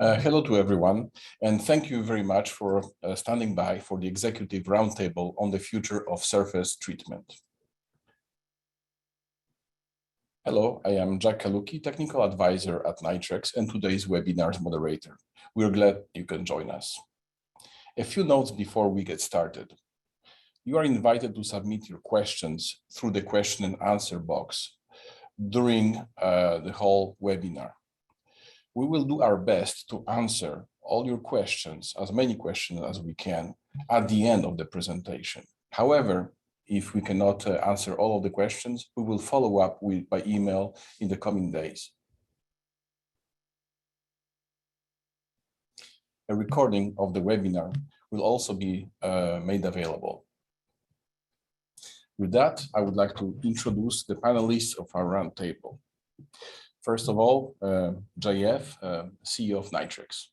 Hello to everyone, and thank you very much for standing by for the Executive Roundtable on the future of surface treatment. Hello, I am Jack Kaluki, Technical Advisor at Nitrix and today's webinar's moderator. We're glad you can join us. A few notes before we get started. You are invited to submit your questions through the question and answer box during the whole webinar. We will do our best to answer all your questions, as many questions as we can, at the end of the presentation. However, if we cannot answer all of the questions, we will follow up by email in the coming days. A recording of the webinar will also be made available. With that, I would like to introduce the panelists of our roundtable. First of all, JF, CEO of Nitrix.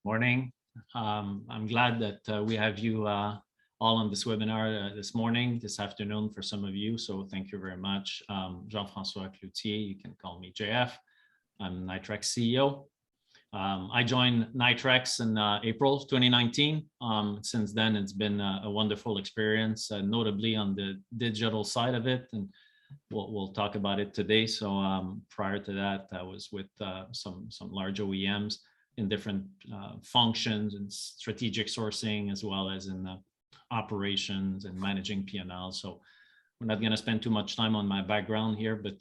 Morning. I'm glad that we have you all on this webinar this morning, this afternoon for some of you. So thank you very much. Jean-François Cloutier, you can call me JF. I'm Nitrex CEO. I joined Nitrix in April 2019. Since then, it's been a wonderful experience, notably on the digital side of it. And we'll talk about it today. So prior to that, I was with some large OEMs in different functions and strategic sourcing, as well as in operations and managing P&L. So we're not going to spend too much time on my background here, but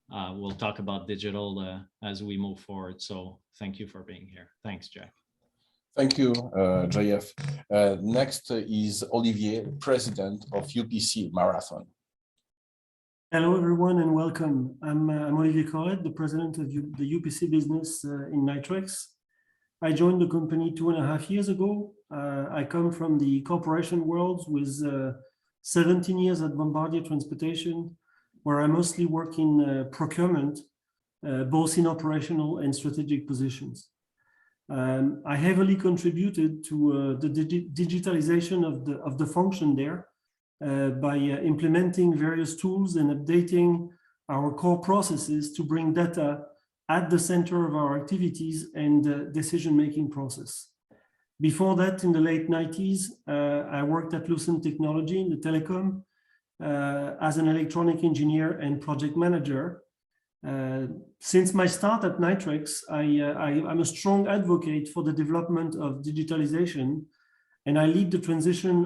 we'll talk about digital as we move forward. So thank you for being here. Thanks, Jack. Thank you, JF. Next is Olivier, President of UPC Marathon. Hello, everyone, and welcome. I'm Olivier Caurette, the president of the UPC business in Nitrix. I joined the company 2.5 years ago. I come from the corporation world with 17 years at Bombardier Transportation, where I mostly work in procurement, both in operational and strategic positions. I heavily contributed to the digitalization of the function there, by implementing various tools and updating our core processes to bring data at the center of our activities and decision-making process. Before that, in the late 90s, I worked at Lucent Technology in the telecom as an electronic engineer and project manager. Since my start at Nitrix, I'm a strong advocate for the development of digitalization, and I lead the transition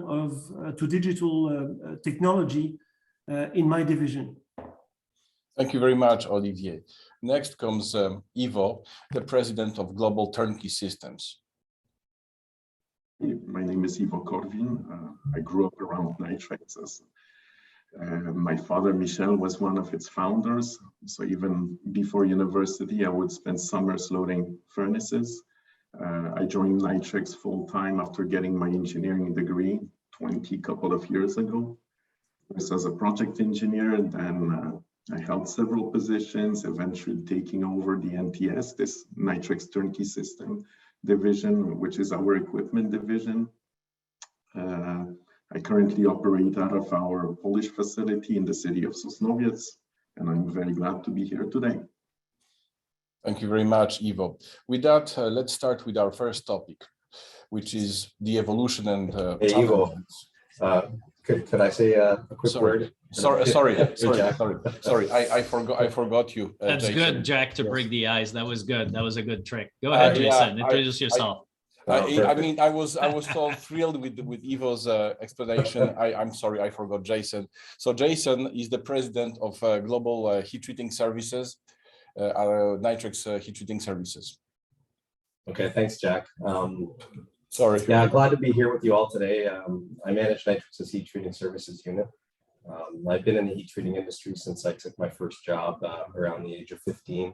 to digital technology in my division. Thank you very much, Olivier. Next comes Iwo, the president of Global Turnkey Systems. My name is Iwo Korwin. I grew up around Nitrix. My father, Michel, was one of its founders. So even before university, I would spend summers loading furnaces. I joined Nitrix full-time after getting my engineering degree 20 couple of years ago. This as a project engineer, and then I held several positions, eventually taking over the NTS, this Nitrix Turnkey System division, which is our equipment division. I currently operate out of our Polish facility in the city of Sosnowiec, and I'm very glad to be here today. Thank you very much, Iwo. With that, let's start with our first topic, which is the evolution and hey, Iwo, could I say a quick word? Sorry, I forgot you. That's Jason. Good, Jack, to break the ice. That was good. That was a good trick. Go ahead, Jason. Introduce yourself. I mean, I was so thrilled with Iwo's explanation. I'm sorry, I forgot Jason. So Jason is the president of Global Heat Treating Services, Nitrix Heat Treating Services. Okay, thanks, Jack. Sorry. Yeah, glad to be here with you all today. I manage Nitrix's Heat Treating Services unit. I've been in the heat treating industry since I took my first job around the age of 15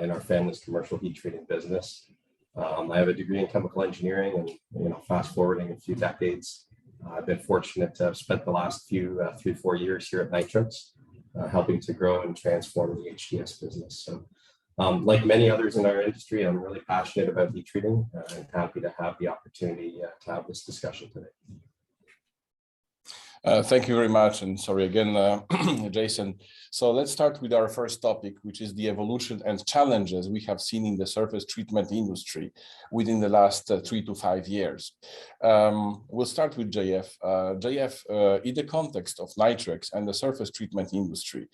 in our family's commercial heat treating business. I have a degree in chemical engineering, and fast forwarding a few decades, I've been fortunate to have spent the last few 3-4 years here at Nitrix, helping to grow and transform the HTS business. So, like many others in our industry, I'm really passionate about heat treating and happy to have the opportunity to have this discussion today. Thank you very much, and sorry again, Jason. So let's start with our first topic, which is the evolution and challenges we have seen in the surface treatment industry within the last 3 to 5 years. We'll start with JF. JF, in the context of Nitrix and the surface treatment industry,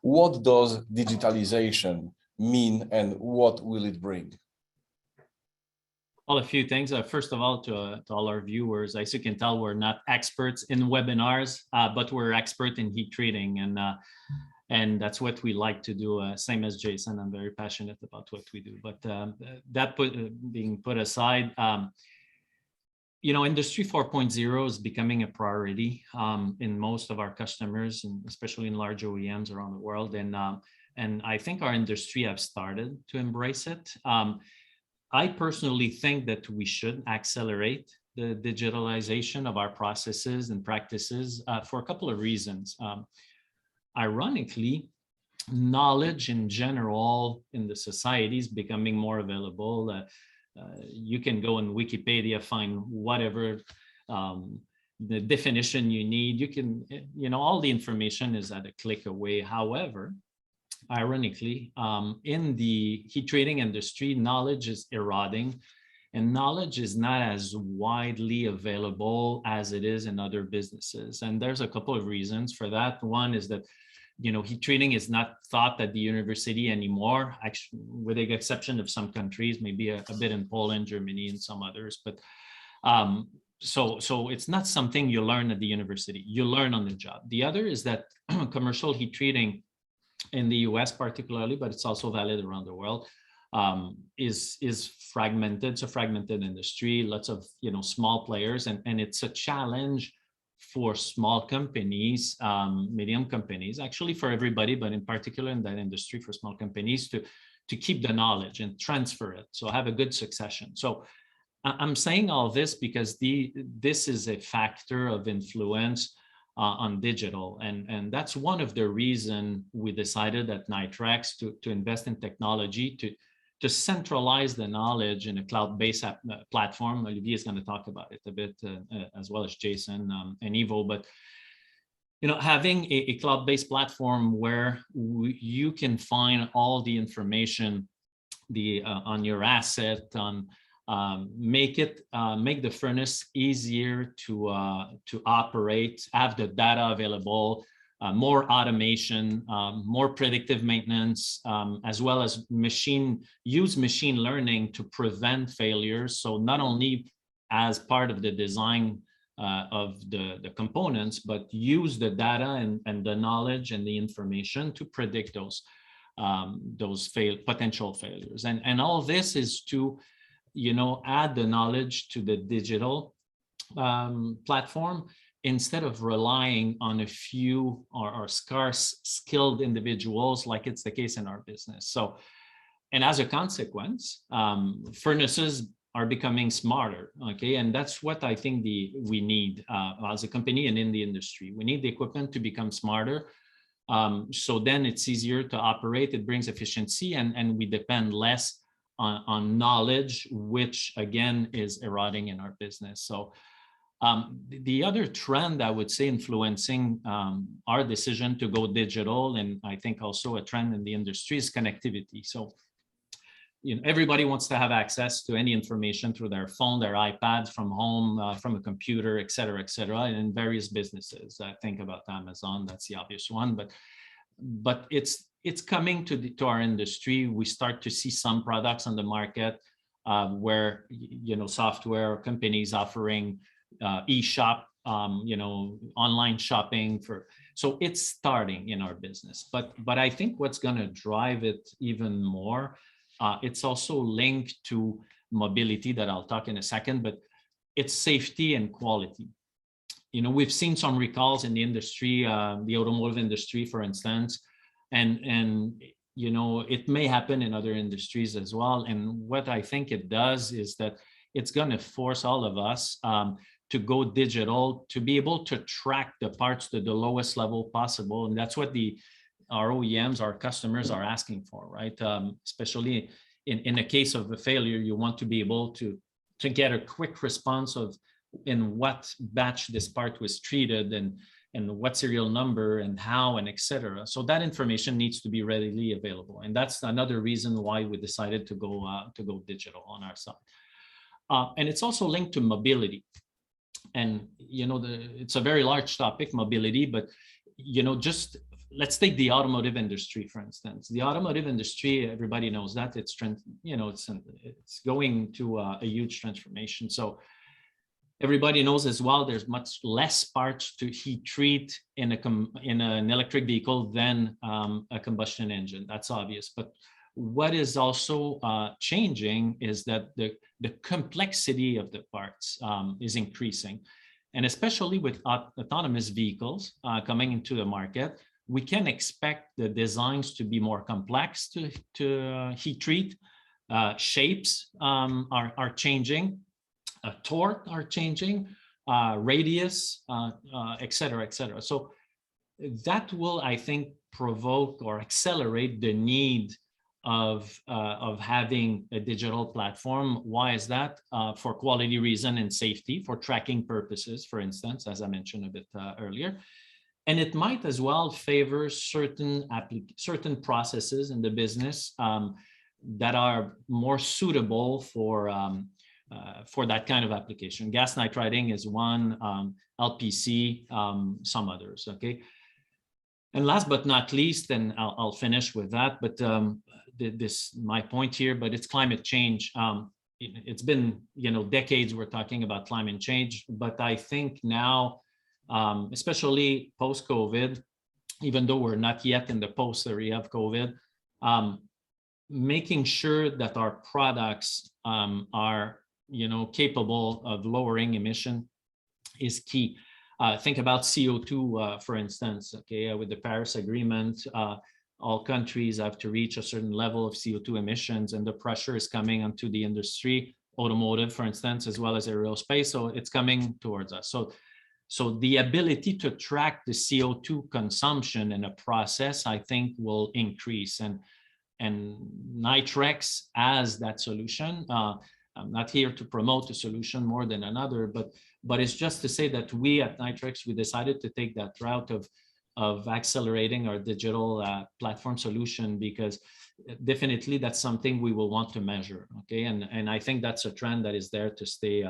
what does digitalization mean and what will it bring? Well, a few things. First of all, to all our viewers, as you can tell, we're not experts in webinars, but we're expert in heat treating, and that's what we like to do. Same as Jason, I'm very passionate about what we do. But that being put aside, you know, Industry 4.0 is becoming a priority in most of our customers, and especially in large OEMs around the world. And I think our industry have started to embrace it. I personally think that we should accelerate the digitalization of our processes and practices for a couple of reasons. Ironically, knowledge in general in the society is becoming more available. You can go on Wikipedia, find whatever the definition you need. You can, you know, all the information is at a click away. However, ironically, in the heat treating industry, knowledge is eroding, and knowledge is not as widely available as it is in other businesses. And there's a couple of reasons for that. One is that, you know, heat treating is not taught at the university anymore, actually, with the exception of some countries, maybe a bit in Poland, Germany, and some others. But so it's not something you learn at the university. You learn on the job. The other is that commercial heat treating in the US particularly, but it's also valid around the world, is fragmented. It's a fragmented industry, lots of, you know, small players, and it's a challenge for small companies, medium companies, actually for everybody, but in particular in that industry for small companies to keep the knowledge and transfer it. So have a good succession. So I'm saying all this because this is a factor of influence on digital. And that's one of the reasons we decided at Nitrix to invest in technology to centralize the knowledge in a cloud-based platform. Olivier is going to talk about it a bit, as well as Jason and Iwo. But you know, having a cloud-based platform where you can find all the information on your asset, on make the furnace easier to operate, have the data available, more automation, more predictive maintenance, as well as use machine learning to prevent failures. So not only as part of the design of the components, but use the data and the knowledge and the information to predict those potential failures. And all this is to, you know, add the knowledge to the digital platform instead of relying on a few or scarce skilled individuals like it's the case in our business. So, and as a consequence, furnaces are becoming smarter, okay? And that's what I think we need as a company and in the industry. We need the equipment to become smarter. So then it's easier to operate, it brings efficiency, and we depend less on knowledge, which again is eroding in our business. So the other trend I would say influencing our decision to go digital, and I think also a trend in the industry, is connectivity. So, you know, everybody wants to have access to any information through their phone, their iPad, from home, from a computer, et cetera, and in various businesses. I think about Amazon, that's the obvious one, but it's coming to our industry. We start to see some products on the market where, you know, software companies offering e-shop, you know, online shopping so it's starting in our business. But I think what's going to drive it even more, it's also linked to mobility that I'll talk in a second, but it's safety and quality. You know, we've seen some recalls in the industry, the automotive industry, for instance, and you know, it may happen in other industries as well. And what I think it does is that it's going to force all of us to go digital, to be able to track the parts to the lowest level possible. And that's what our OEMs, our customers are asking for, right? Especially in the case of a failure, you want to be able to get a quick response of in what batch this part was treated, and what serial number and how and etc. So that information needs to be readily available, and that's another reason why we decided to go digital on our side. And it's also linked to mobility. And it's a very large topic, mobility, but just let's take the automotive industry, for instance. The automotive industry, everybody knows that it's going to a huge transformation. So everybody knows as well, there's much less parts to heat treat in an electric vehicle than a combustion engine. That's obvious. But what is also changing is that the complexity of the parts is increasing. And especially with autonomous vehicles coming into the market, we can expect the designs to be more complex to heat treat. Shapes are changing, torque are changing, radius, et cetera, et cetera. So that will, I think, provoke or accelerate the need of having a digital platform. Why is that? For quality reason and safety, for tracking purposes, for instance, as I mentioned a bit earlier. And it might as well favor certain processes in the business that are more suitable for that kind of application. Gas nitriding is one, LPC, some others, okay? And last but not least, and I'll finish with that, but my point here, but it's climate change. It's been, decades we're talking about climate change, but I think now, especially post-COVID, even though we're not yet in the post area of COVID, making sure that our products are, capable of lowering emission is key. Think about CO2, for instance, okay, with the Paris Agreement, all countries have to reach a certain level of CO2 emissions, and the pressure is coming onto the industry, automotive, for instance, as well as aerospace. So it's coming towards us. So the ability to track the CO2 consumption in a process, I think, will increase. And Nitrix has that solution. I'm not here to promote a solution more than another, but it's just to say that we at Nitrix, we decided to take that route of accelerating our digital platform solution, because definitely that's something we will want to measure, okay? And I think that's a trend that is there to stay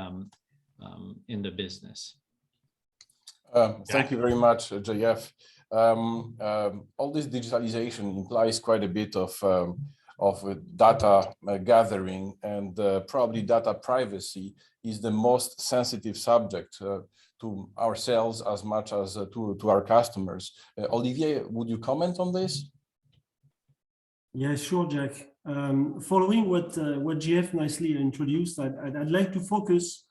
in the business. Thank you very much, JF. All this digitalization implies quite a bit of data gathering, and probably data privacy is the most sensitive subject to ourselves as much as to our customers. Olivier, would you comment on this? Yeah, sure, Jack. Following what JF nicely introduced, I'd like to focus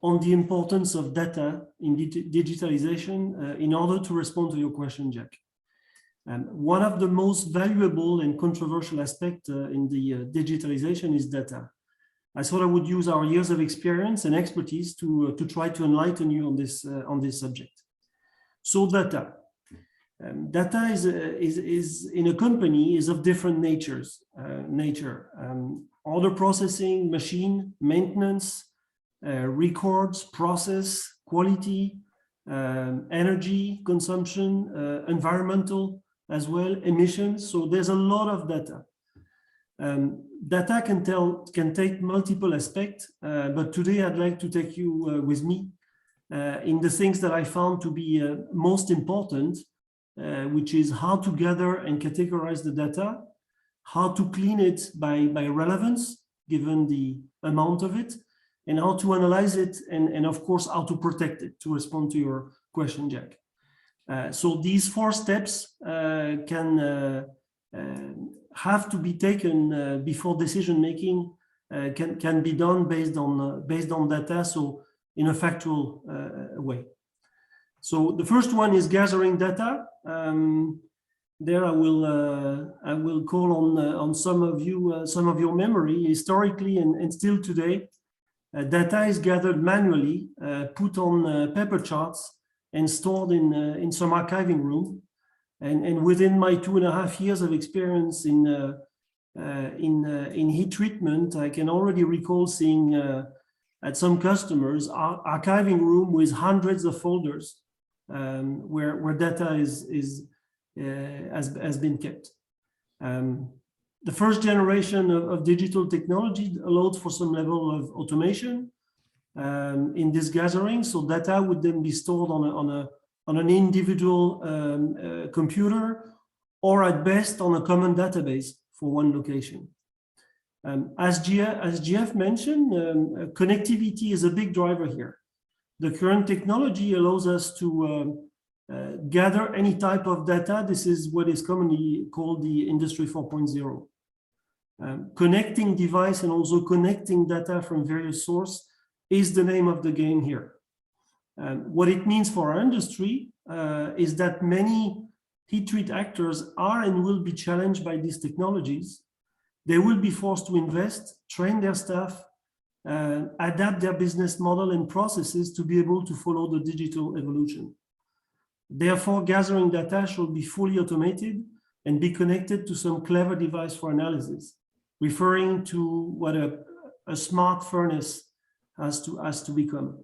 on the importance of data in digitalization in order to respond to your question, Jack. One of the most valuable and controversial aspects in the digitalization is data. I thought I would use our years of experience and expertise to try to enlighten you on this subject. So data. Data is in a company is of different nature. Order processing, machine maintenance, records, process, quality, energy consumption, environmental as well, emissions. So there's a lot of data. Data can take multiple aspects, but today I'd like to take you with me in the things that I found to be most important, which is how to gather and categorize the data, how to clean it by relevance, given the amount of it, and how to analyze it, and of course, how to protect it, to respond to your question, Jack. So these 4 steps can have to be taken before decision-making can be done based on data, so in a factual way. So the first one is gathering data. There I will call on some of your memory. Historically and still today, data is gathered manually, put on paper charts, and stored in some archiving room. And within my 2.5 years of experience in heat treatment, I can already recall seeing at some customers archiving room with hundreds of folders where data has been kept. The first generation of digital technology allowed for some level of automation in this gathering. So data would then be stored on an individual computer, or at best on a common database for one location. As GF mentioned, connectivity is a big driver here. The current technology allows us to gather any type of data. This is what is commonly called the Industry 4.0. Connecting device and also connecting data from various sources is the name of the game here. What it means for our industry is that many heat treat actors are and will be challenged by these technologies. They will be forced to invest, train their staff, adapt their business model and processes to be able to follow the digital evolution. Therefore, gathering data should be fully automated and be connected to some clever device for analysis, referring to what a smart furnace has to become.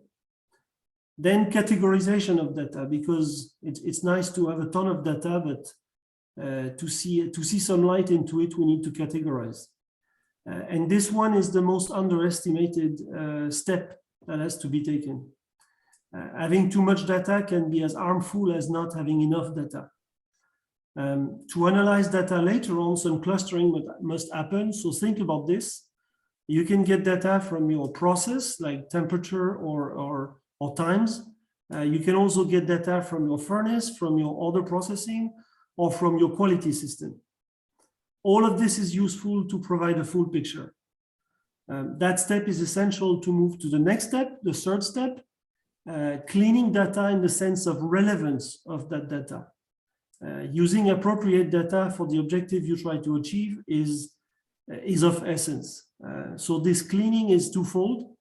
Then categorization of data, because it's nice to have a ton of data, but to see some light into it, we need to categorize. And this one is the most underestimated step that has to be taken. Having too much data can be as harmful as not having enough data. To analyze data later on, some clustering must happen. So think about this. You can get data from your process, like temperature or times. You can also get data from your furnace, from your order processing, or from your quality system. All of this is useful to provide a full picture. That step is essential to move to the next step, the third step, cleaning data in the sense of relevance of that data. Using appropriate data for the objective you try to achieve is of essence. So this cleaning is twofold.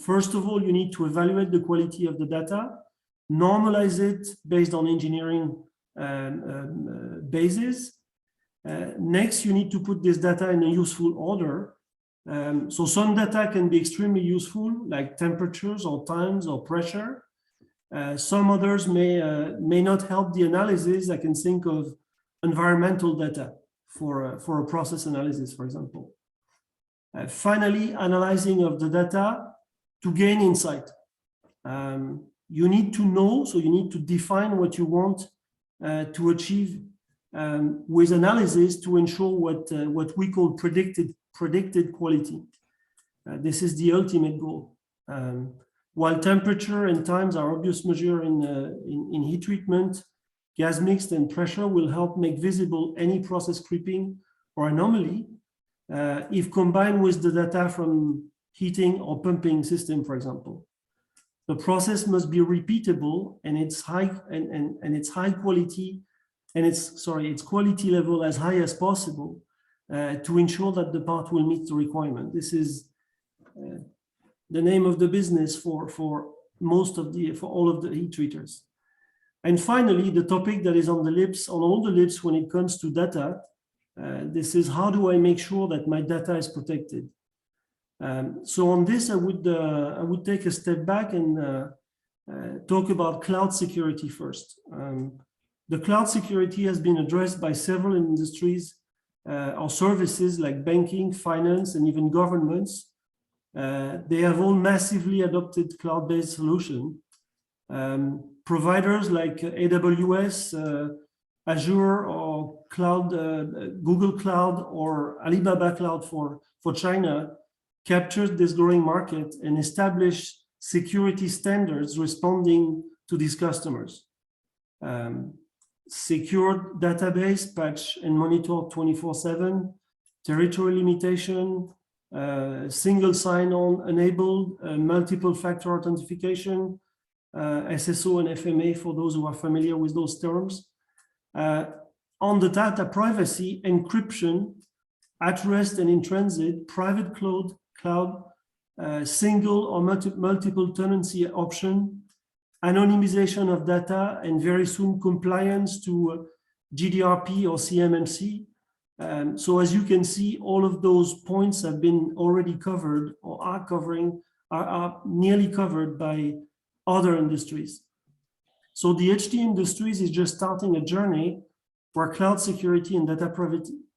First of all, you need to evaluate the quality of the data, normalize it based on engineering basis. Next, you need to put this data in a useful order. So some data can be extremely useful, like temperatures or times or pressure. Some others may not help the analysis. I can think of environmental data for a process analysis, for example. Finally, analyzing of the data to gain insight. You need to know, so you need to define what you want to achieve with analysis to ensure what we call predicted quality. This is the ultimate goal. While temperature and times are obvious measure in heat treatment, gas mix and pressure will help make visible any process creeping or anomaly if combined with the data from heating or pumping system, for example. The process must be repeatable and its high quality and its quality level as high as possible to ensure that the part will meet the requirement. This is the name of the business for all of the heat treaters. And finally, the topic that is on all the lips when it comes to data, this is how do I make sure that my data is protected? So on this, I would take a step back and talk about cloud security first. The cloud security has been addressed by several industries or services like banking, finance, and even governments. They have all massively adopted cloud-based solution. Providers like AWS, Azure, or Google Cloud, or Alibaba Cloud for China captured this growing market and established security standards responding to these customers. Secure database, patch and monitor 24/7, territory limitation, single sign-on enabled, multiple factor authentication, SSO and FMA for those who are familiar with those terms. On the data privacy, encryption, at rest and in transit, private cloud, single or multiple tenancy option, anonymization of data, and very soon compliance to GDPR or CMMC. So as you can see, all of those points have been already covered or are nearly covered by other industries. So the HT Industries is just starting a journey where cloud security and data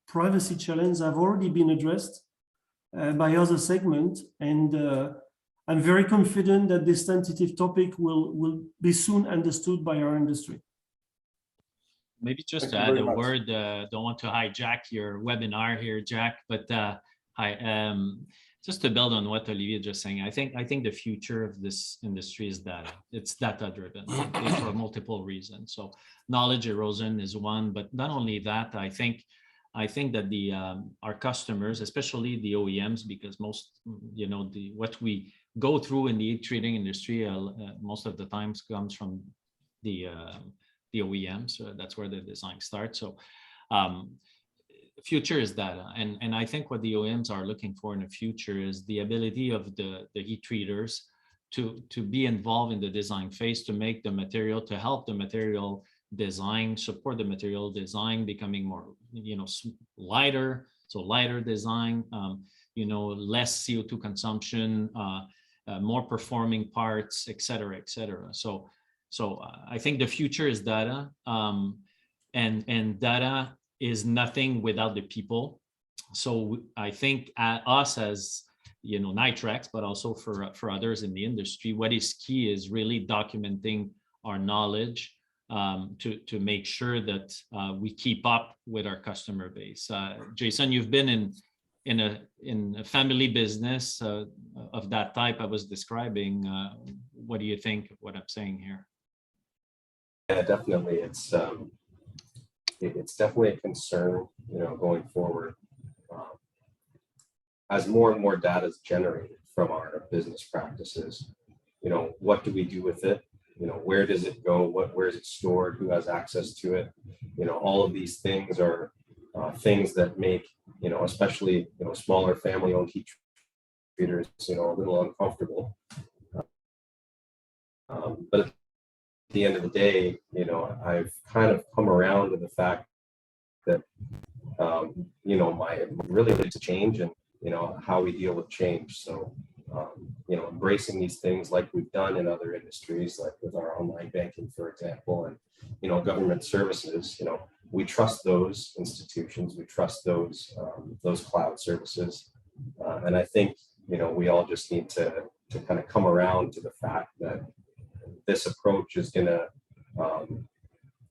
privacy challenges have already been addressed by other segments. And I'm very confident that this sensitive topic will be soon understood by our industry. Maybe just to add a word, don't want to hijack your webinar here, Jack, but just to build on what Olivier just saying, I think the future of this industry is data. It's data driven for multiple reasons. So knowledge erosion is one, but not only that, I think that our customers, especially the OEMs, because most, what we go through in the heat treating industry, most of the times comes from the OEMs. So that's where the design starts. So future is data, and I think what the OEMs are looking for in the future is the ability of the heat treaters to be involved in the design phase, to make the material, to help the material design, support the material design becoming more lighter, so lighter design, less CO2 consumption, more performing parts, et cetera, et cetera. So I think the future is data, and data is nothing without the people. So I think us as Nitrix, but also for others in the industry, what is key is really documenting our knowledge to make sure that we keep up with our customer base. Jason, you've been in a family business of that type I was describing. What do you think of what I'm saying here? Yeah, definitely. It's definitely a concern, going forward. As more and more data is generated from our business practices, what do we do with it? Where does it go? Where is it stored? Who has access to it? All of these things are things that make, especially, smaller family-owned heat treaters, a little uncomfortable. But at the end of the day, I've kind of come around to the fact that, my really like to change and, how we deal with change. So, embracing these things like we've done in other industries, like with our online banking, for example, and, government services, we trust those institutions, we trust those cloud services. And I think, we all just need to kind of come around to the fact that this approach is going to,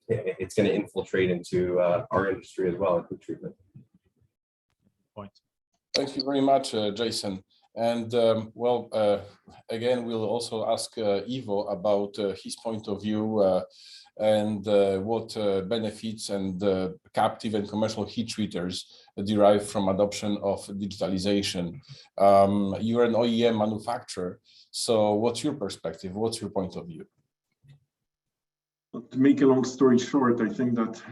it's going to infiltrate into our industry as well, heat treatment. Point. Thank you very much, Jason. And again, we'll also ask Iwo about his point of view and what benefits and captive and commercial heat treaters derive from adoption of digitalization. You're an OEM manufacturer, so what's your perspective? What's your point of view? To make a long story short, I think that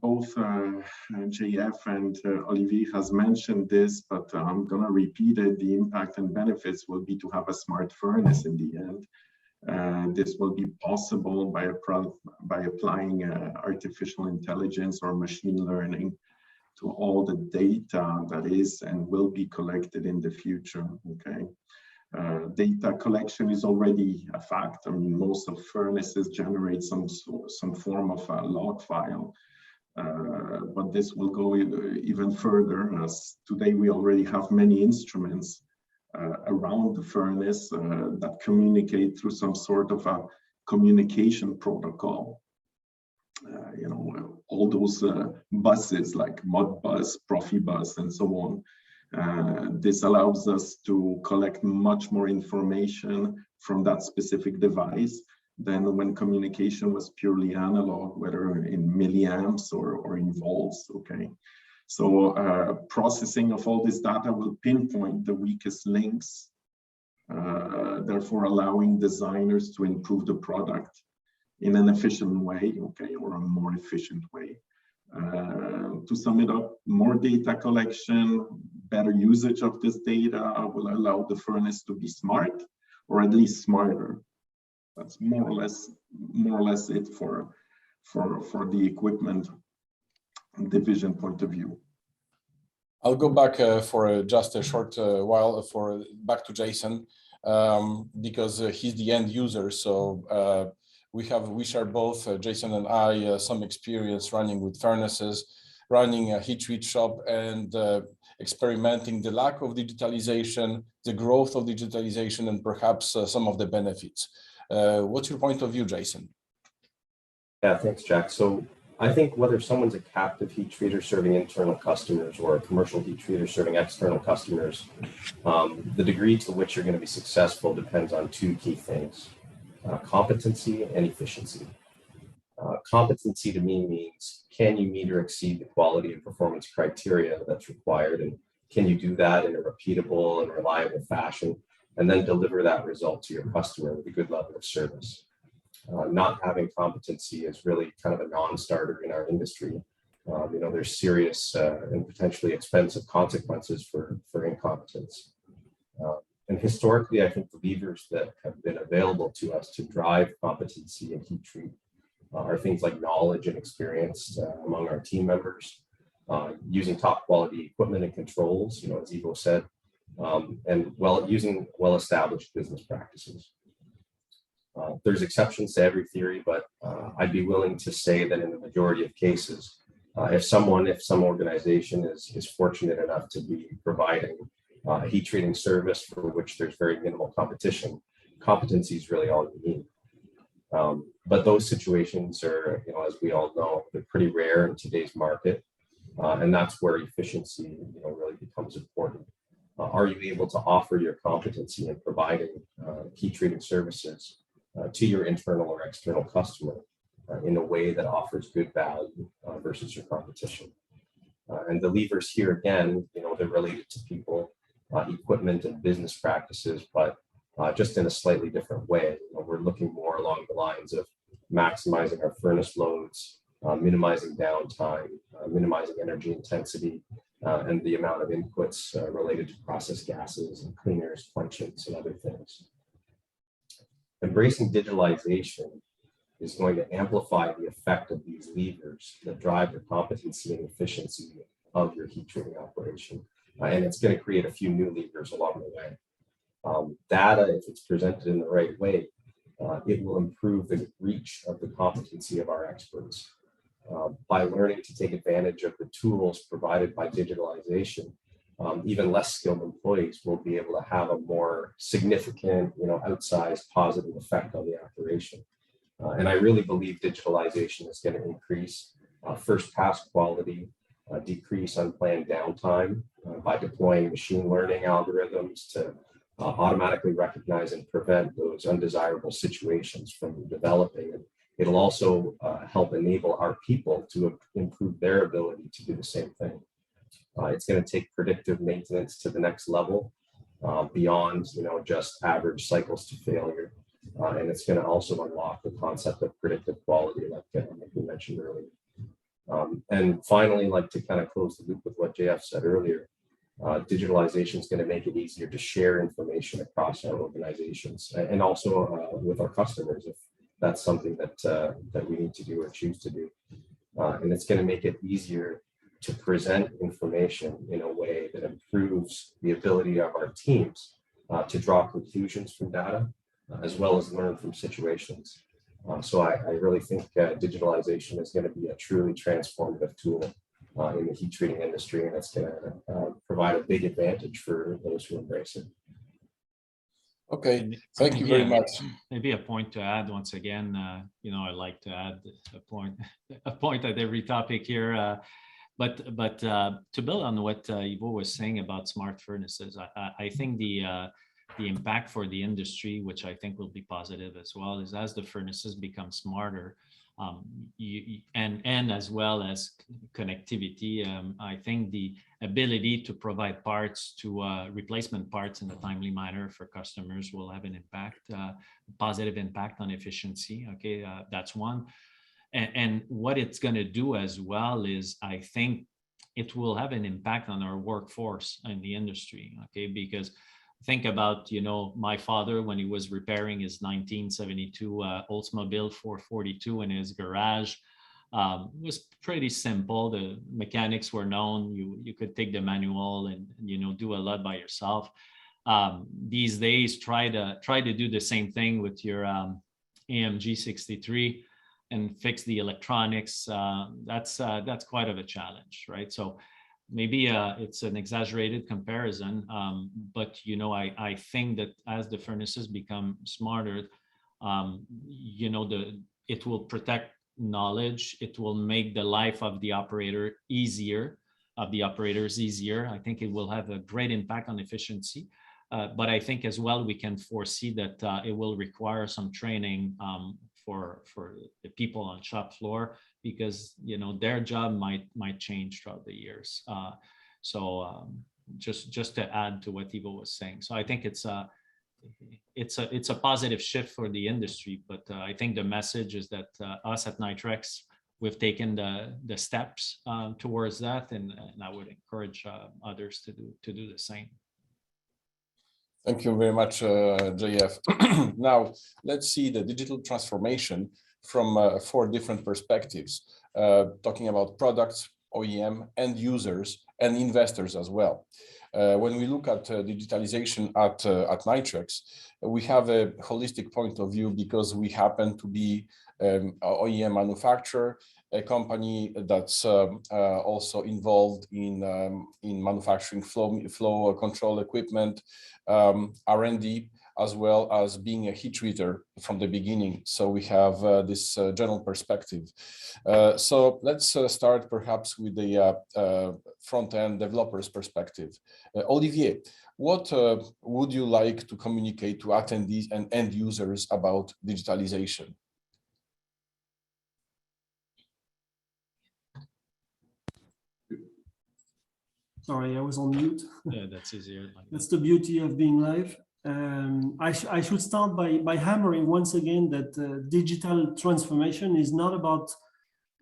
both JF and Olivier has mentioned this, but I'm going to repeat it. The impact and benefits will be to have a smart furnace in the end. This will be possible by applying artificial intelligence or machine learning to all the data that is and will be collected in the future. Okay. Data collection is already a fact. I mean, most of furnaces generate some form of a log file, but this will go even further, as today we already have many instruments around the furnace that communicate through some sort of a communication protocol. All those buses like Modbus, Profibus, and so on. This allows us to collect much more information from that specific device than when communication was purely analog, whether in milliamps or in volts. Okay, so processing of all this data will pinpoint the weakest links, therefore allowing designers to improve the product in an efficient way, okay, or a more efficient way. To sum it up, more data collection, better usage of this data will allow the furnace to be smart, or at least smarter. That's more or less it for the equipment division point of view. I'll go back for just a short while back to Jason, because he's the end user. So We share both, Jason and I, some experience running with furnaces, running a heat treat shop, and experimenting the lack of digitalization, the growth of digitalization, and perhaps some of the benefits. What's your point of view, Jason? Yeah, thanks, Jack. So I think whether someone's a captive heat treater serving internal customers or a commercial heat treater serving external customers, the degree to which you're going to be successful depends on two key things: competency and efficiency. Competency to me means, can you meet or exceed the quality and performance criteria that's required? And can you do that in a repeatable and reliable fashion, and then deliver that result to your customer with a good level of service? Not having competency is really kind of a non-starter in our industry. There's serious and potentially expensive consequences for incompetence. And historically, I think the levers that have been available to us to drive competency and heat treat are things like knowledge and experience among our team members, using top quality equipment and controls, as Iwo said, and using well-established business practices. There's exceptions to every theory, but I'd be willing to say that in the majority of cases, if some organization is fortunate enough to be providing a heat treating service for which there's very minimal competition, competency is really all you need. But those situations are, as we all know, they're pretty rare in today's market, and that's where efficiency, really becomes important. Are you able to offer your competency in providing heat treating services to your internal or external customer in a way that offers good value versus your competition? And the levers here, again, they're related to people, equipment, and business practices, but just in a slightly different way. We're looking more along the lines of maximizing our furnace loads, minimizing downtime, minimizing energy intensity, and the amount of inputs related to process gases and cleaners, functions, and other things. Embracing digitalization is going to amplify the effect of these levers that drive the competency and efficiency of your heat treating operation. And it's going to create a few new levers along the way. Data, if it's presented in the right way, it will improve the reach of the competency of our experts. By learning to take advantage of the tools provided by digitalization, even less skilled employees will be able to have a more significant, outsized positive effect on the operation. And I really believe digitalization is going to increase first pass quality, decrease unplanned downtime by deploying machine learning algorithms to automatically recognize and prevent those undesirable situations from developing. And it'll also help enable our people to improve their ability to do the same thing. It's going to take predictive maintenance to the next level, beyond just average cycles to failure, and it's going to also unlock the concept of predictive quality, like we mentioned earlier. And finally, like to kind of close the loop with what JF said earlier, digitalization is going to make it easier to share information across our organizations, and also with our customers if that's something that we need to do or choose to do. And it's going to make it easier to present information in a way that improves the ability of our teams to draw conclusions from data, as well as learn from situations. So I really think digitalization is going to be a truly transformative tool in the heat treating industry, and it's going to provide a big advantage for those who embrace it. Okay, thank you very much. Maybe a point to add once again, I like to add a point at every topic here. But to build on what Iwo was saying about smart furnaces, I think the impact for the industry, which I think will be positive as well, is as the furnaces become smarter, and as well as connectivity, I think the ability to provide parts to replacement parts in a timely manner for customers will have an impact, positive impact on efficiency. Okay, that's one. And what it's going to do as well is, I think it will have an impact on our workforce in the industry. Okay, because think about, my father, when he was repairing his 1972 Oldsmobile 442 in his garage, was pretty simple. The mechanics were known. You could take the manual and do a lot by yourself. These days, try to do the same thing with your AMG 63 and fix the electronics, that's quite of a challenge, right? So maybe it's an exaggerated comparison, but you know, I think that as the furnaces become smarter, you know, it will protect knowledge. It will make the life of the operator easier, of the operators easier. I think it will have a great impact on efficiency. But I think as well, we can foresee that it will require some training for the people on shop floor, because you know their job might change throughout the years. Just to add to what Ivo was saying, so I think it's a positive shift for the industry. But I think the message is that us at Nitrix, we've taken the steps towards that, and I would encourage others to do the same. Thank you very much, JF. Now, let's see the digital transformation from 4 different perspectives, talking about products, OEM, end users, and investors as well. When we look at digitalization at Nitrix, we have a holistic point of view because we happen to be an OEM manufacturer, a company that's also involved in manufacturing flow control equipment, R&D, as well as being a heat treater from the beginning. So we have this general perspective. So let's start perhaps with the front-end developers perspective. Olivier, what would you like to communicate to attendees and end users about digitalization? Sorry, I was on mute. Yeah, that's easier. That's the beauty of being live. I should start by hammering once again that digital transformation is not about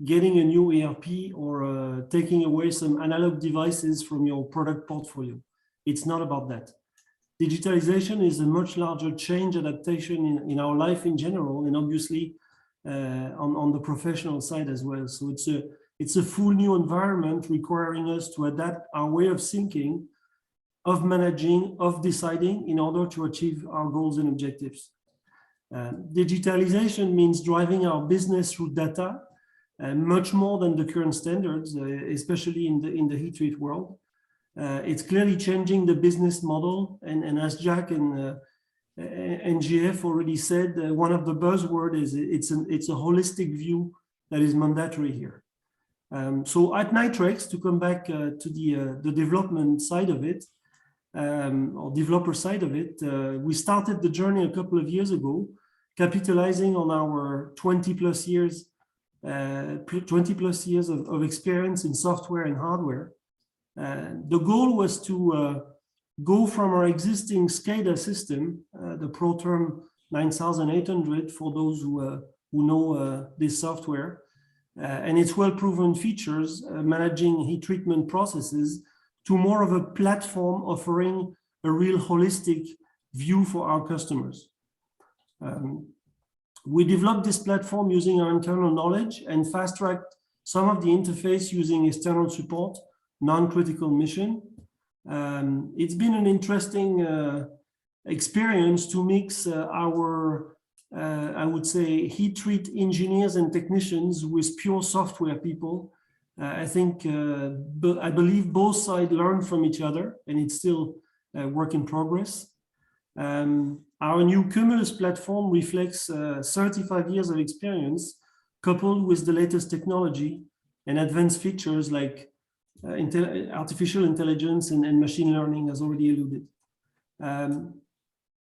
getting a new ERP or taking away some analog devices from your product portfolio. It's not about that. Digitalization is a much larger change adaptation in our life in general, and obviously on the professional side as well. So it's a full new environment requiring us to adapt our way of thinking, of managing, of deciding in order to achieve our goals and objectives. Digitalization means driving our business through data, much more than the current standards, especially in the heat treat world. It's clearly changing the business model, and as Jack and GF already said, one of the buzzwords is it's a holistic view that is mandatory here. So at Nitrix, to come back to the development side of it, or developer side of it, we started the journey a couple of years ago, capitalizing on our 20 plus years of experience in software and hardware. The goal was to go from our existing SCADA system, the ProTerm 9800, for those who know this software, and its well-proven features, managing heat treatment processes, to more of a platform offering a real holistic view for our customers. We developed this platform using our internal knowledge and fast-tracked some of the interface using external support, non-critical mission. It's been an interesting experience to mix our I would say heat treat engineers and technicians with pure software people. I think, I believe both sides learn from each other, and it's still a work in progress. Our new Cumulus platform reflects 35 years of experience, coupled with the latest technology and advanced features like artificial intelligence and machine learning, as already alluded.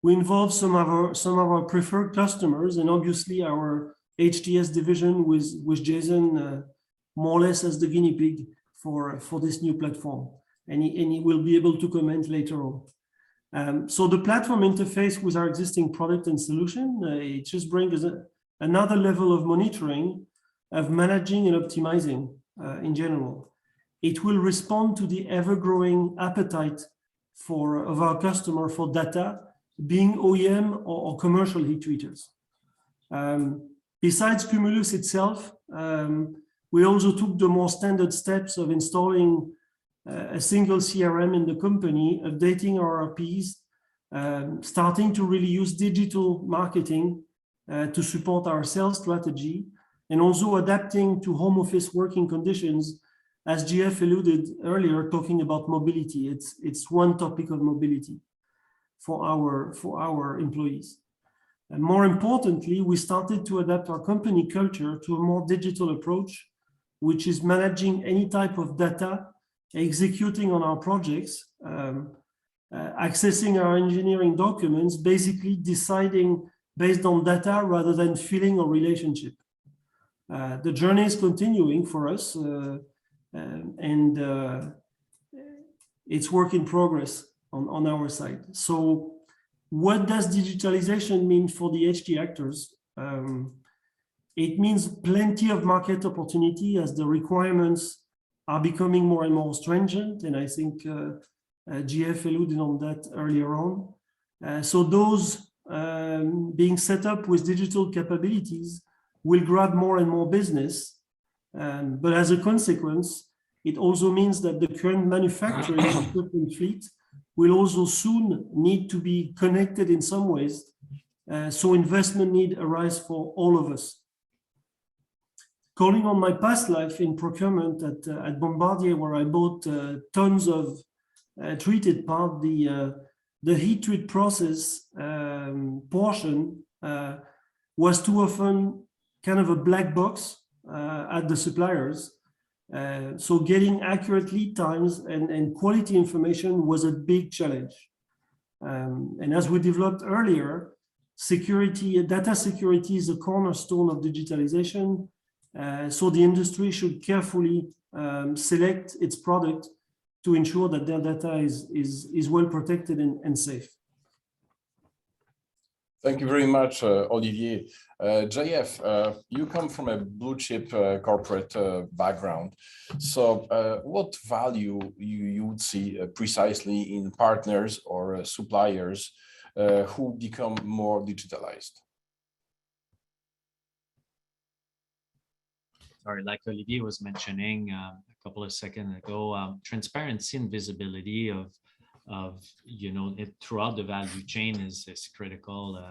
We involve some of our preferred customers, and obviously our HTS division with Jason more or less as the guinea pig for this new platform, and he will be able to comment later on. So the platform interface with our existing product and solution, it just brings another level of monitoring, of managing and optimizing in general. It will respond to the ever-growing appetite of our customer for data, being OEM or commercial heat treaters. Besides Cumulus itself, we also took the more standard steps of installing a single CRM in the company, updating our RPs, starting to really use digital marketing to support our sales strategy, and also adapting to home office working conditions, as GF alluded earlier, talking about mobility. It's one topic of mobility for our employees. And more importantly, we started to adapt our company culture to a more digital approach, which is managing any type of data, executing on our projects, accessing our engineering documents, basically deciding based on data rather than feeling or relationship. The journey is continuing for us, and it's work in progress on our side. So what does digitalization mean for the HT actors? It means plenty of market opportunity as the requirements are becoming more and more stringent, and I think GF alluded on that earlier on. So those being set up with digital capabilities will grab more and more business, but as a consequence, it also means that the current manufacturing equipment fleet will also soon need to be connected in some ways. So investment need arise for all of us. Calling on my past life in procurement at Bombardier, where I bought tons of treated part, the heat treat process portion was too often kind of a black box at the suppliers. So getting accurate lead times and quality information was a big challenge. And as we developed earlier, data security is a cornerstone of digitalization. So the industry should carefully select its product to ensure that their data is well protected and safe. Thank you very much, Olivier. JF, you come from a blue chip corporate background. So what value you would see precisely in partners or suppliers who become more digitalized? Sorry, like Olivier was mentioning a couple of seconds ago, transparency and visibility of it throughout the value chain is critical.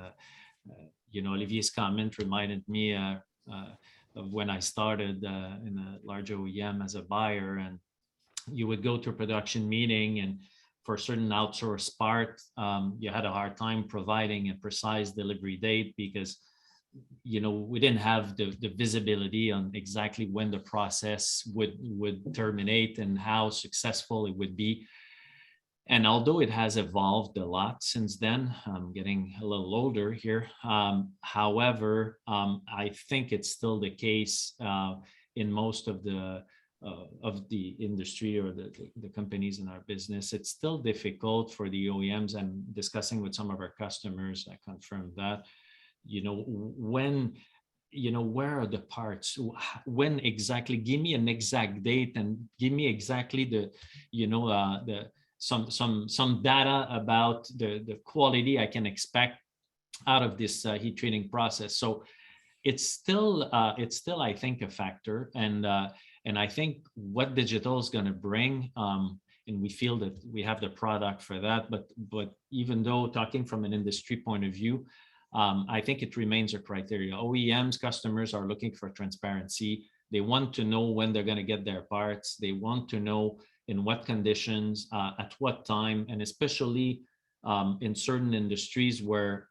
Olivier's comment reminded me of when I started in a large OEM as a buyer, and you would go to a production meeting, and for a certain outsourced part, you had a hard time providing a precise delivery date because we didn't have the visibility on exactly when the process would terminate and how successful it would be. And although it has evolved a lot since then, I'm getting a little older here. However, I think it's still the case in most of the industry or the companies in our business. It's still difficult for the OEMs, and discussing with some of our customers, I confirmed that, where are the parts, when exactly, give me an exact date and give me exactly some data about the quality I can expect out of this heat treating process. So it's still I think a factor, and I think what digital is going to bring, and we feel that we have the product for that, but even though talking from an industry point of view, I think it remains a criteria. OEMs, customers are looking for transparency. They want to know when they're going to get their parts. They want to know in what conditions, at what time, and especially in certain industries where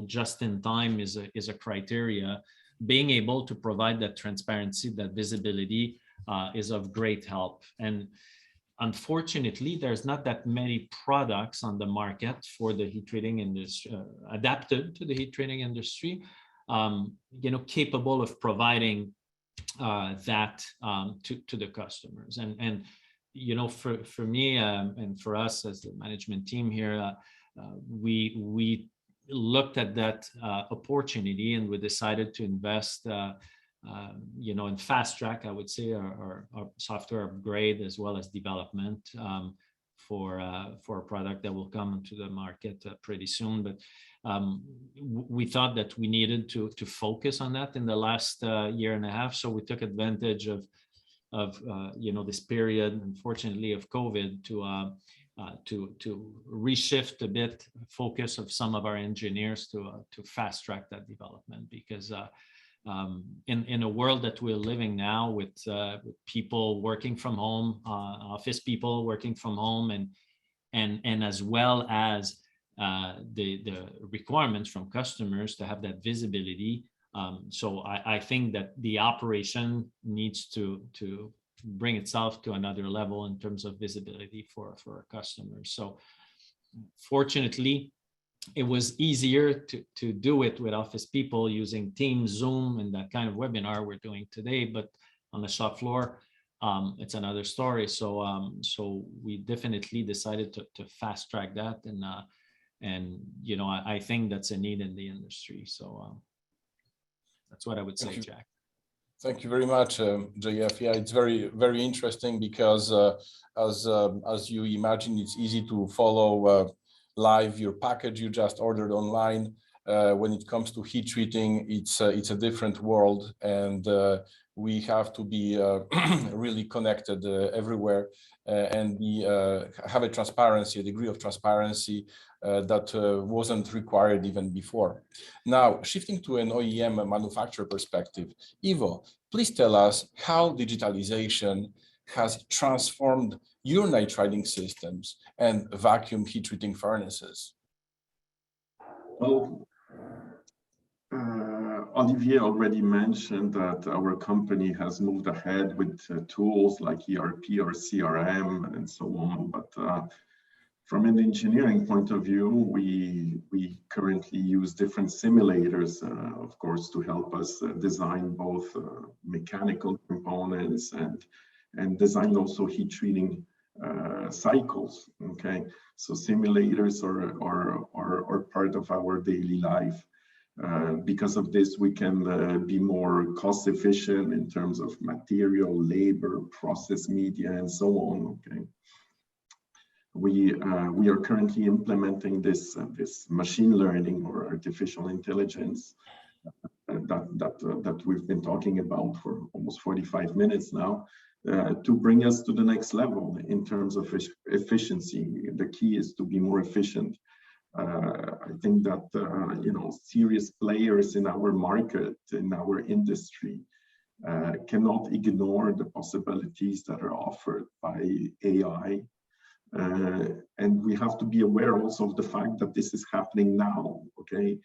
just in time is a criteria. Being able to provide that transparency, that visibility, is of great help. And unfortunately, there's not that many products on the market for the heat treating industry, adapted to the heat treating industry, capable of providing that to the customers. And for me and for us as the management team here, we looked at that opportunity, and we decided to invest in fast track, I would say, our software upgrade as well as development for a product that will come into the market pretty soon. But we thought that we needed to focus on that in the last year and a half. So we took advantage of this period, unfortunately, of COVID reshift a bit focus of some of our engineers to fast track that development, because in a world that we're living now with people working from home, office people working from home, and as well as the requirements from customers to have that visibility. So I think that the operation needs to bring itself to another level in terms of visibility for our customers. So fortunately, it was easier to do it with office people using Teams, Zoom, and that kind of webinar we're doing today. But on the shop floor, it's another story. So so we definitely decided to fast track that, and you know, I think that's a need in the industry. So that's what I would say, Jack. Thank you very much, JF. Yeah, it's very, very interesting because as you imagine, it's easy to follow live your package you just ordered online. When it comes to heat treating, it's a different world, and we have to be really connected everywhere and have a transparency, a degree of transparency that wasn't required even before. Now, shifting to an OEM manufacturer perspective, Iwo, please tell us how digitalization has transformed your nitriding systems and vacuum heat treating furnaces. Well, Olivier already mentioned that our company has moved ahead with tools like ERP or CRM and so on. But from an engineering point of view, we currently use different simulators, of course, to help us design both mechanical components and design also heat treating cycles. Okay, so simulators are part of our daily life. Because of this, we can be more cost efficient in terms of material, labor, process media, and so on. Okay, we are currently implementing this machine learning or artificial intelligence that we've been talking about for almost 45 minutes now, to bring us to the next level in terms of efficiency. The key is to be more efficient. I think that you know, serious players in our market, in our industry, cannot ignore the possibilities that are offered by AI, and we have to be aware also of the fact that this is happening now. Okay,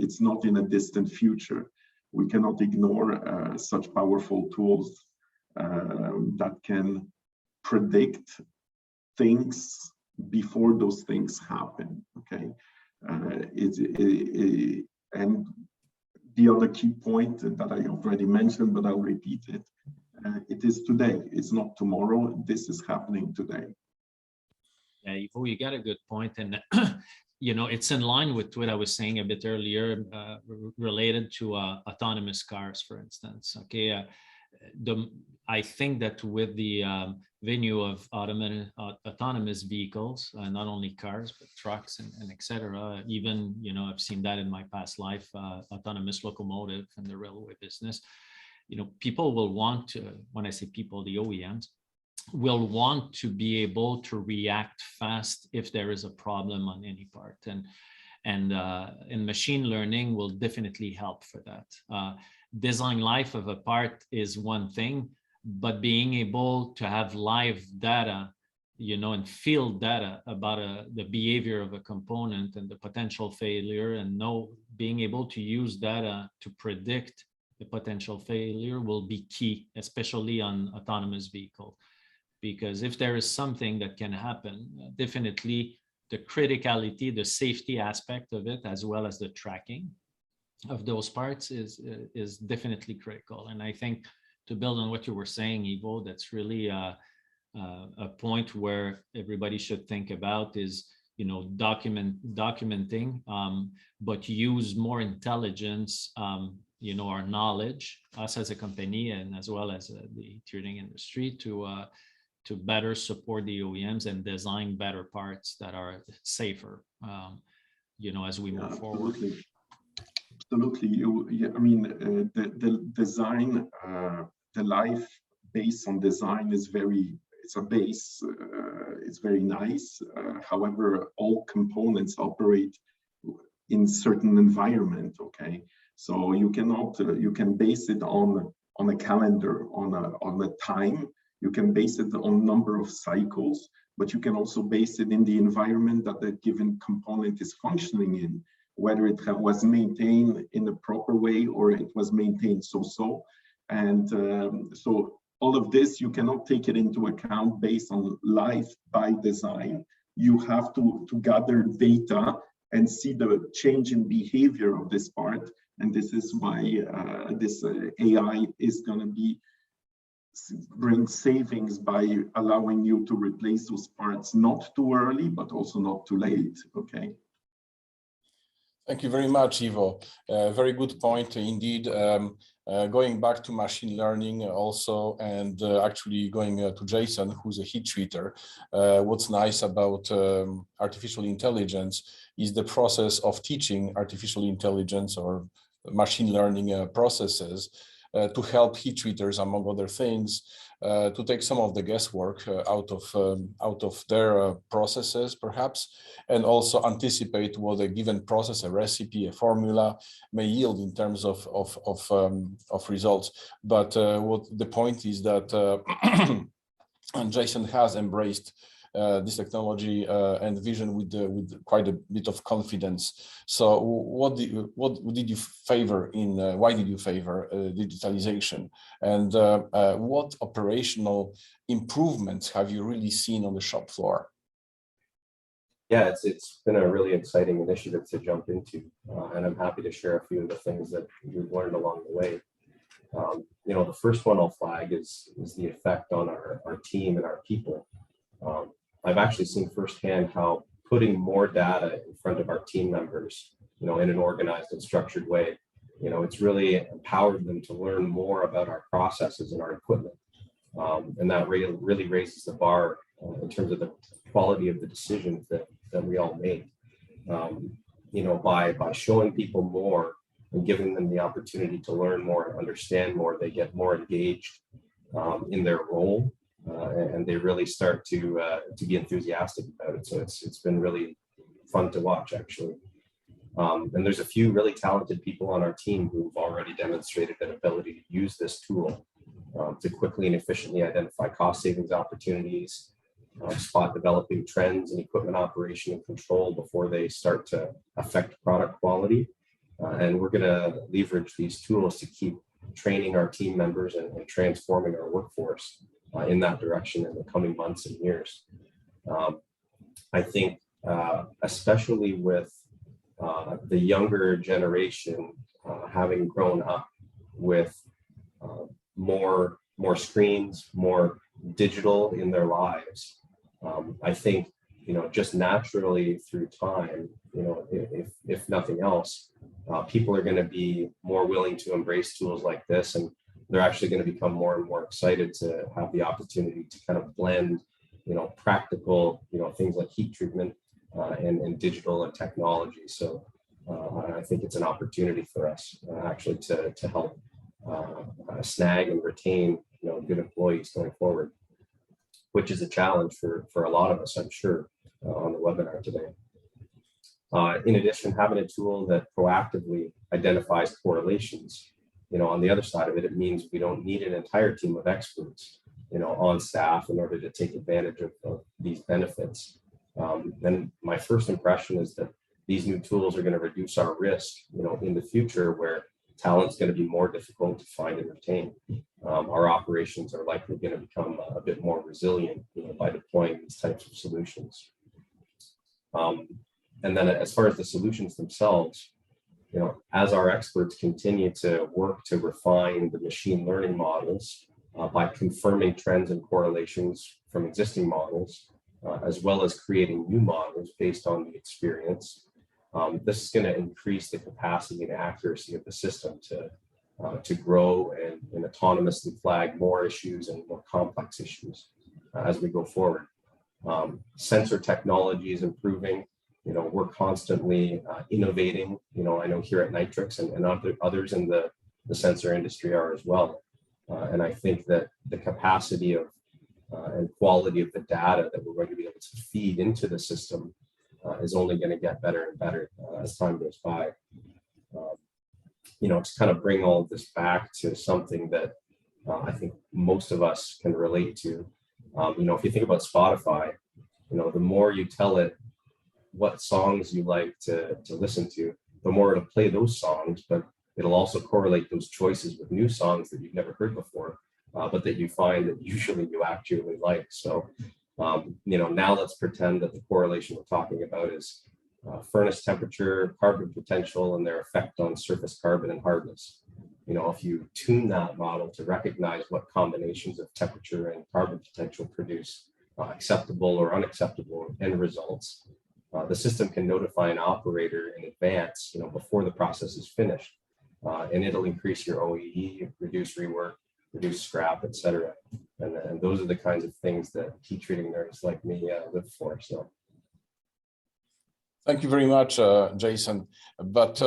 it's not in a distant future. We cannot ignore such powerful tools that can predict things before those things happen. Okay, and the other key point that I already mentioned, but I'll repeat it, it is today, it's not tomorrow. This is happening today. Yeah, Ivo, you got a good point, and you know, it's in line with what I was saying a bit earlier, related to autonomous cars, for instance. Okay, I think that with the venue of autonomous vehicles, not only cars but trucks and etc. Even, you know, I've seen that in my past life, autonomous locomotive in the railway business. You know, people will want to, when I say people, the OEMs will want to be able to react fast if there is a problem on any part, and machine learning will definitely help for that. Design life of a part is one thing, but being able to have live data, you know, and field data about the behavior of a component and the potential failure, and being able to use data to predict the potential failure will be key, especially on autonomous vehicle. Because if there is something that can happen, definitely the criticality, the safety aspect of it, as well as the tracking of those parts is definitely critical. And I think, to build on what you were saying, Ivo, that's really a point where everybody should think about is, you know, documenting, but use more intelligence, you know, our knowledge, us as a company and as well as the treating industry, to better support the OEMs and design better parts that are safer, you know, as we move forward. Absolutely. I mean, the design, the life based on design is it's a base. It's very nice. However, all components operate in certain environment. Okay, so you cannot. You can base it on a calendar, on a time. You can base it on number of cycles, but you can also base it in the environment that the given component is functioning in, whether it was maintained in the proper way or it was maintained so-so. And so all of this, you cannot take it into account based on life by design. You have to gather data and see the change in behavior of this part. And this is why this AI is going to bring savings by allowing you to replace those parts not too early, but also not too late. Okay. Thank you very much, Ivo. Very good point indeed. Going back to machine learning also, and actually going to Jason, who's a heat treater. What's nice about artificial intelligence is the process of teaching artificial intelligence or machine learning processes to help heat treaters, among other things, to take some of the guesswork out of their processes, perhaps, and also anticipate what a given process, a recipe, a formula may yield in terms of results. But what the point is that and Jason has embraced this technology and vision with quite a bit of confidence. So what did you favor in, why did you favor digitalization? And what operational improvements have you really seen on the shop floor? Yeah, it's been a really exciting initiative to jump into, and I'm happy to share a few of the things that we've learned along the way. You know, the first one I'll flag is the effect on our team and our people. I've actually seen firsthand how putting more data in front of our team members, you know, in an organized and structured way, you know, it's really empowered them to learn more about our processes and our equipment. And that really raises the bar in terms of the quality of the decisions that we all make. You know, by showing people more and giving them the opportunity to learn more and understand more, they get more engaged in their role. And they really start to be enthusiastic about it. So it's been really fun to watch, actually. And there's a few really talented people on our team who've already demonstrated an ability to use this tool to quickly and efficiently identify cost savings opportunities, spot developing trends in equipment operation and control before they start to affect product quality. And we're going to leverage these tools to keep training our team members and transforming our workforce in that direction in the coming months and years. I think, especially with the younger generation having grown up with more screens, more digital in their lives, I think, you know, just naturally through time, you know, if nothing else, people are going to be more willing to embrace tools like this, and they're actually going to become more and more excited to have the opportunity to kind of blend, you know, practical, you know, things like heat treatment and digital and technology. So I think it's an opportunity for us actually to help snag and retain, you know, good employees going forward, which is a challenge for a lot of us, I'm sure, on the webinar today. In addition, having a tool that proactively identifies correlations, you know, on the other side of it, it means we don't need an entire team of experts, you know, on staff in order to take advantage of these benefits. And my first impression is that these new tools are going to reduce our risk, you know, in the future, where talent's going to be more difficult to find and retain. Our operations are likely going to become a bit more resilient, you know, by deploying these types of solutions. And then as far as the solutions themselves, you know, as our experts continue to work to refine the machine learning models by confirming trends and correlations from existing models, as well as creating new models based on the experience, this is going to increase the capacity and accuracy of the system to grow and autonomously flag more issues and more complex issues as we go forward. Sensor technology is improving. You know, we're constantly innovating. You know, I know here at Nitrix and others in the sensor industry are as well. And I think that the capacity of and quality of the data that we're going to be able to feed into the system is only going to get better and better as time goes by. To kind of bring all of this back to something that I think most of us can relate to. If you think about Spotify, the more you tell it what songs you like to listen to, the more it'll play those songs, but it'll also correlate those choices with new songs that you've never heard before, but that you find that usually you actually like. So, now let's pretend that the correlation we're talking about is furnace temperature, carbon potential, and their effect on surface carbon and hardness. If you tune that model to recognize what combinations of temperature and carbon potential produce acceptable or unacceptable end results, the system can notify an operator in advance, before the process is finished, and it'll increase your OEE, reduce rework, reduce scrap, etc. And those are the kinds of things that heat treating nerds like me live for. So. Thank you very much, Jason. But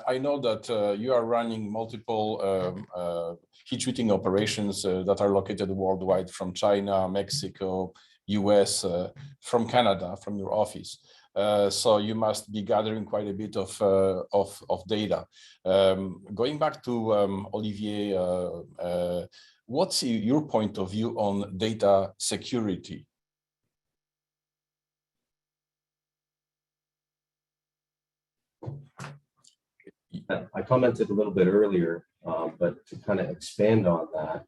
I know that you are running multiple heat treating operations that are located worldwide, from China, Mexico, US, from Canada, from your office. So you must be gathering quite a bit of data. Going back to Olivier, what's your point of view on data security? I commented a little bit earlier, but to kind of expand on that,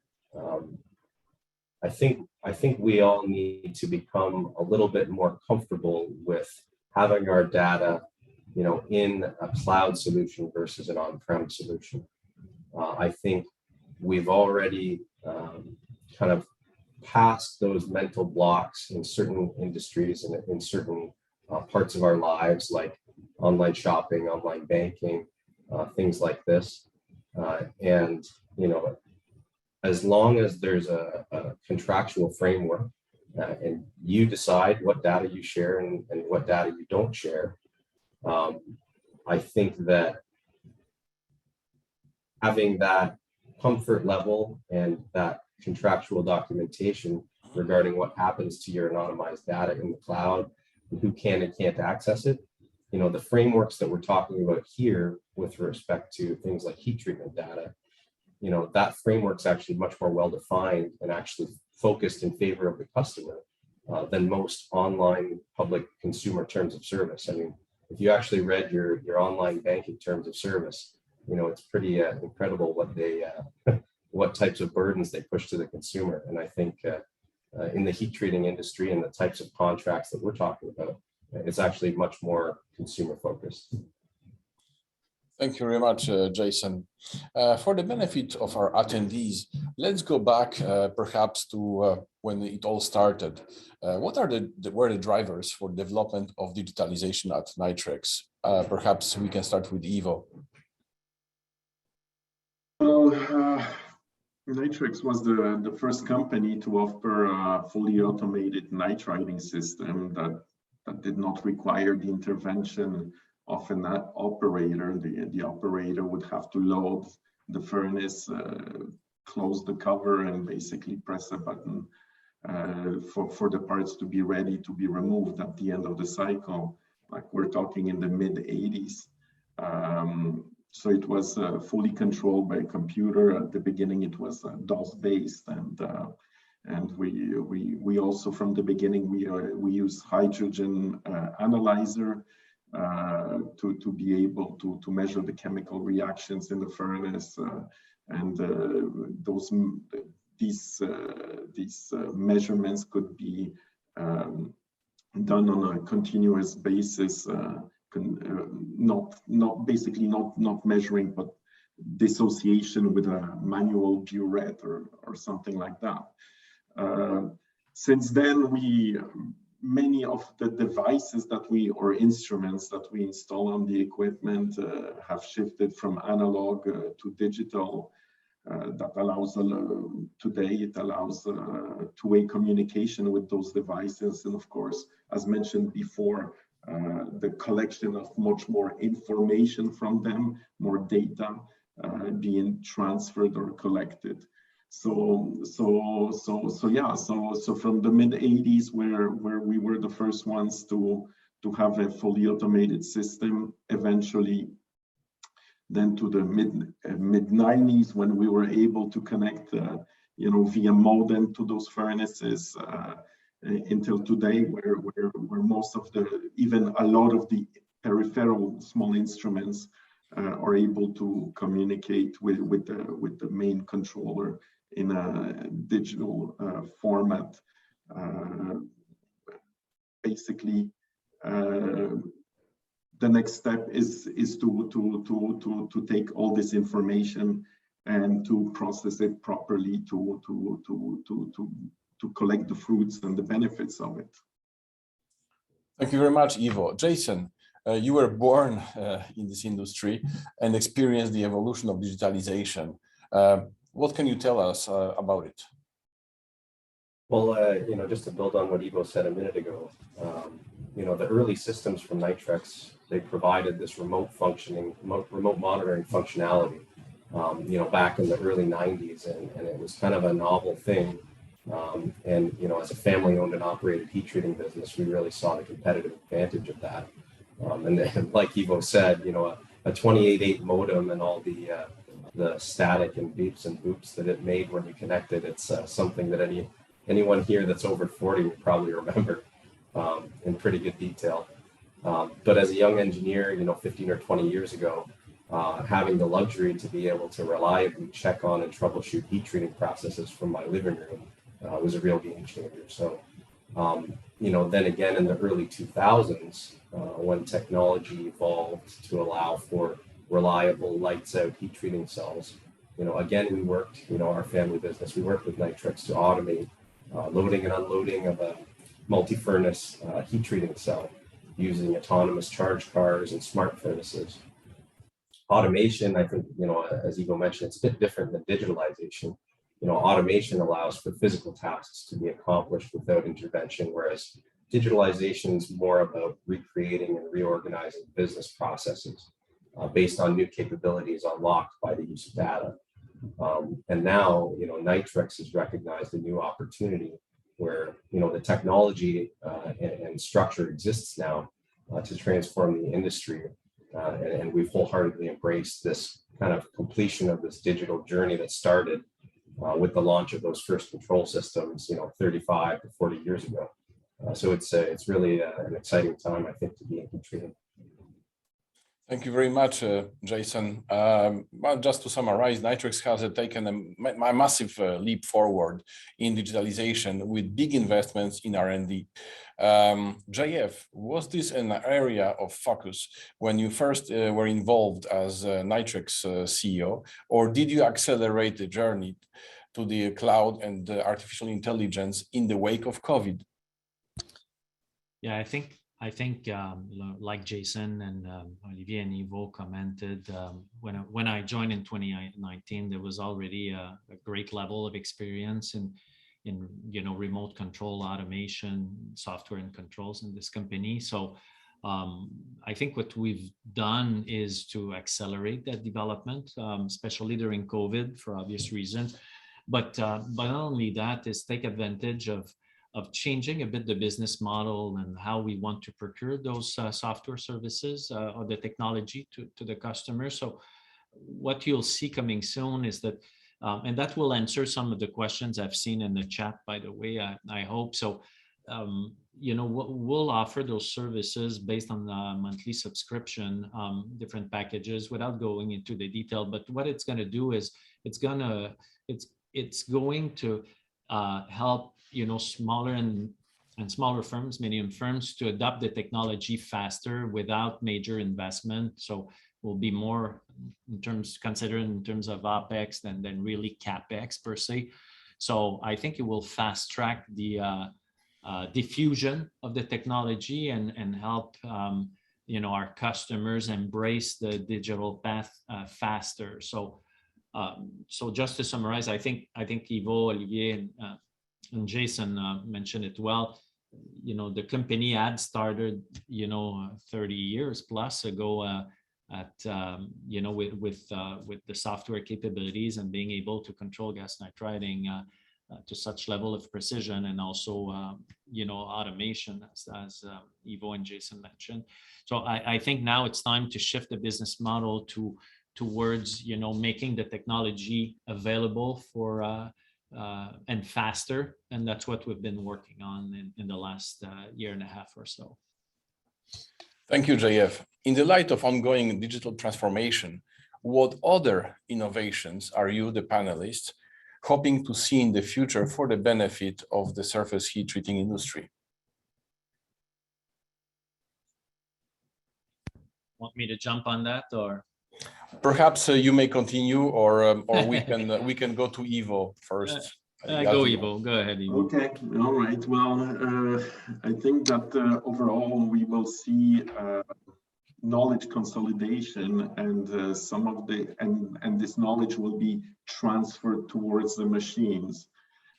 I think we all need to become a little bit more comfortable with having our data, in a cloud solution versus an on-prem solution. I think we've already kind of passed those mental blocks in certain industries and in certain parts of our lives, like online shopping, online banking, things like this. And, as long as there's a contractual framework and you decide what data you share and what data you don't share, I think that having that comfort level and that contractual documentation regarding what happens to your anonymized data in the cloud and who can and can't access it, the frameworks that we're talking about here with respect to things like heat treatment data, that framework's actually much more well-defined and actually focused in favor of the customer than most online public consumer terms of service. I mean, if you actually read your online banking terms of service, it's pretty incredible what types of burdens they push to the consumer. And I think in the heat treating industry and the types of contracts that we're talking about, it's actually much more consumer focused. Thank you very much, Jason. For the benefit of our attendees, let's go back perhaps to when it all started. What were the drivers for development of digitalization at Nitrix? Perhaps we can start with Iwo. Well, Nitrix was the first company to offer a fully automated nitriding system that did not require the intervention of an operator. The operator would have to load the furnace, close the cover, and basically press a button for the parts to be ready to be removed at the end of the cycle. Like, we're talking in the mid-80s. So it was fully controlled by a computer. At the beginning, it was DOS based, and we also, from the beginning, we use hydrogen analyzer to be able to measure the chemical reactions in the furnace, and these measurements could be done on a continuous basis, not measuring, but dissociation with a manual burette or something like that. Since then, many of the devices or instruments that we install on the equipment have shifted from analog to digital. That allows today, it allows two-way communication with those devices, and of course, as mentioned before, the collection of much more information from them, more data being transferred or collected. So from the mid 80s, where we were the first ones to have a fully automated system, eventually then to the mid 90s, when we were able to connect via modem to those furnaces, until today, where most of even a lot of the peripheral small instruments are able to communicate with the main controller in a digital format. Basically, the next step is to take all this information and to process it properly to collect the fruits and the benefits of it. Thank you very much, Iwo. Jason, you were born in this industry and experienced the evolution of digitalization. What can you tell us about it? Well, just to build on what Iwo said a minute ago, the early systems from Nitrix, they provided this remote monitoring functionality, back in the early 90s, and it was kind of a novel thing. And as a family-owned and operated heat treating business, we really saw the competitive advantage of that. And like Iwo said, a 28.8 modem and all the static and beeps and boops that it made when you connected, it's something that anyone here that's over 40 will probably remember in pretty good detail. But as a young engineer, 15 or 20 years ago, having the luxury to be able to reliably check on and troubleshoot heat treating processes from my living room was a real game changer. So, then again in the early 2000s, when technology evolved to allow for reliable lights out heat treating cells, again, we worked, our family business, we worked with Nitrix to automate loading and unloading of a multi-furnace heat treating cell using autonomous charge cars and smart furnaces. Automation, I think, as Iwo mentioned, it's a bit different than digitalization. Automation allows for physical tasks to be accomplished without intervention, whereas digitalization is more about recreating and reorganizing business processes based on new capabilities unlocked by the use of data. And now, Nitrix has recognized a new opportunity where, the technology and structure exists now to transform the industry. And we've wholeheartedly embraced this kind of completion of this digital journey that started with the launch of those first control systems, 35 to 40 years ago. So it's really an exciting time, I think, to be in heat treating. Thank you very much, Jason. Well, just to summarize, Nitrix has taken a massive leap forward in digitalization with big investments in R&D. JF, was this an area of focus when you first were involved as Nitrix CEO, or did you accelerate the journey to the cloud and artificial intelligence in the wake of COVID? Yeah, I think like Jason and Olivier and Iwo commented, when I joined in 2019, there was already a great level of experience in remote control, automation, software and controls in this company. So I think what we've done is to accelerate that development, especially during COVID for obvious reasons. But not only that, is take advantage of changing a bit the business model and how we want to procure those software services or the technology to the customer. So what you'll see coming soon is that, and that will answer some of the questions I've seen in the chat, by the way, I hope. So, we'll offer those services based on the monthly subscription, different packages without going into the detail. But what it's going to do is it's going to help smaller and smaller firms, medium firms, to adopt the technology faster without major investment. So will be more considered in terms of OpEx than really CapEx per se. So I think it will fast track the diffusion of the technology and help our customers embrace the digital path faster. So just to summarize, I think Iwo, Olivier, and Jason mentioned it well. The company had started 30 years plus ago with the software capabilities and being able to control gas nitriding to such level of precision, and also automation, as Ivo and Jason mentioned. So I think now it's time to shift the business model towards making the technology available for and faster, and that's what we've been working on in the last year and a half or so. Thank you, JF. In the light of ongoing digital transformation, what other innovations are you, the panelists, hoping to see in the future for the benefit of the surface heat treating industry? Want me to jump on that, or? Perhaps you may continue, or we can go to Ivo first. Go Ivo. Go ahead, Ivo. Okay. All right. Well, I think that overall we will see knowledge consolidation, and some of the and this knowledge will be transferred towards the machines.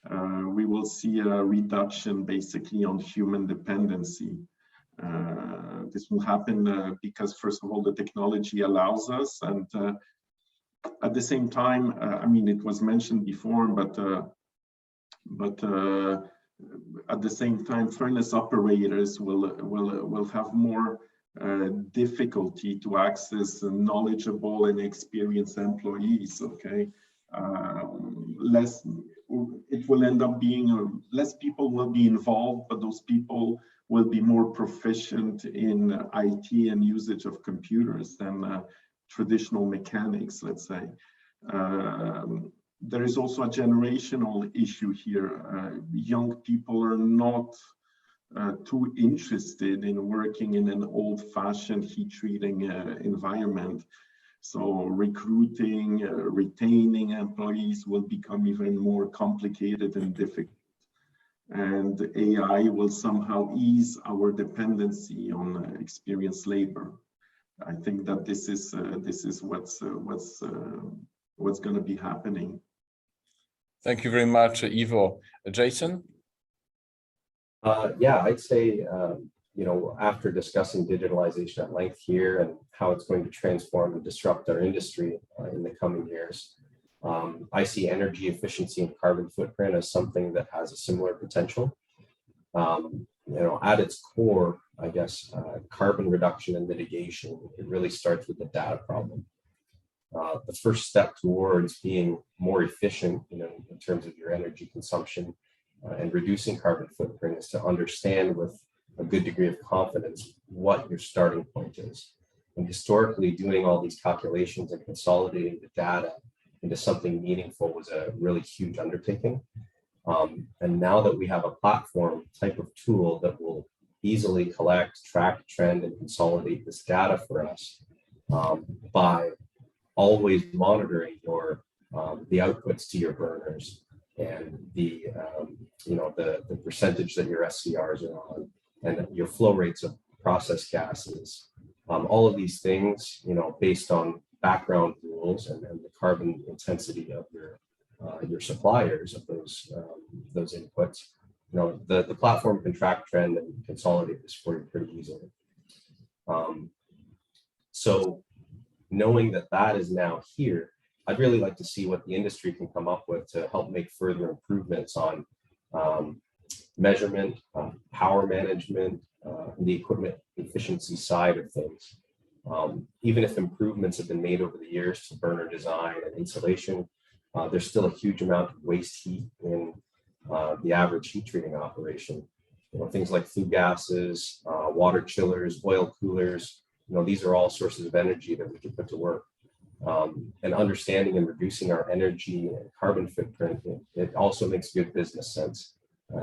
We will see a reduction basically on human dependency. This will happen because, first of all, the technology allows us, and at the same time, I mean, it was mentioned before, but at the same time, furnace operators will have more difficulty to access knowledgeable and experienced employees. Okay, it will end up being less people will be involved, but those people will be more proficient in IT and usage of computers than traditional mechanics, let's say. There is also a generational issue here. Young people are not too interested in working in an old-fashioned heat treating environment. So recruiting, retaining employees will become even more complicated and difficult. And AI will somehow ease our dependency on experienced labor. I think that this is what's going to be happening. Thank you very much, Ivo. Jason? Yeah, I'd say, after discussing digitalization at length here and how it's going to transform and disrupt our industry in the coming years, I see energy efficiency and carbon footprint as something that has a similar potential. At its core, I guess, carbon reduction and mitigation, it really starts with the data problem. The first step towards being more efficient, in terms of your energy consumption and reducing carbon footprint, is to understand with a good degree of confidence what your starting point is. And historically, doing all these calculations and consolidating the data into something meaningful was a really huge undertaking. And now that we have a platform type of tool that will easily collect, track, trend, and consolidate this data for us by always monitoring the outputs to your burners and the percentage that your SCRs are on, and your flow rates of process gases, all of these things, based on background rules and the carbon intensity of your suppliers of those inputs, the platform can track, trend, and consolidate this for you pretty easily. So knowing that is now here, I'd really like to see what the industry can come up with to help make further improvements on measurement, power management, and the equipment efficiency side of things. Even if improvements have been made over the years to burner design and insulation, there's still a huge amount of waste heat in the average heat treating operation. Things like flue gases, water chillers, oil coolers, these are all sources of energy that we can put to work. And understanding and reducing our energy and carbon footprint, it also makes good business sense.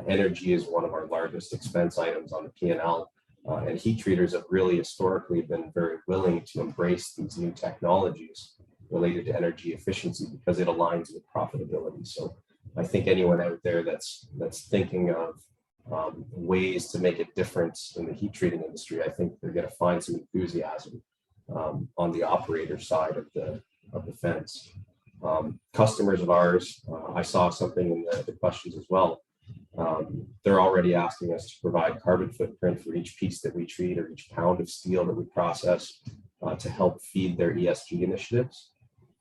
Energy is one of our largest expense items on the P&L, and heat treaters have really historically been very willing to embrace these new technologies related to energy efficiency because it aligns with profitability. So I think anyone out there that's thinking of ways to make a difference in the heat treating industry, I think they're going to find some enthusiasm on the operator side of the fence. Customers of ours, I saw something in the questions as well. They're already asking us to provide carbon footprint for each piece that we treat or each pound of steel that we process. to help feed their ESG initiatives.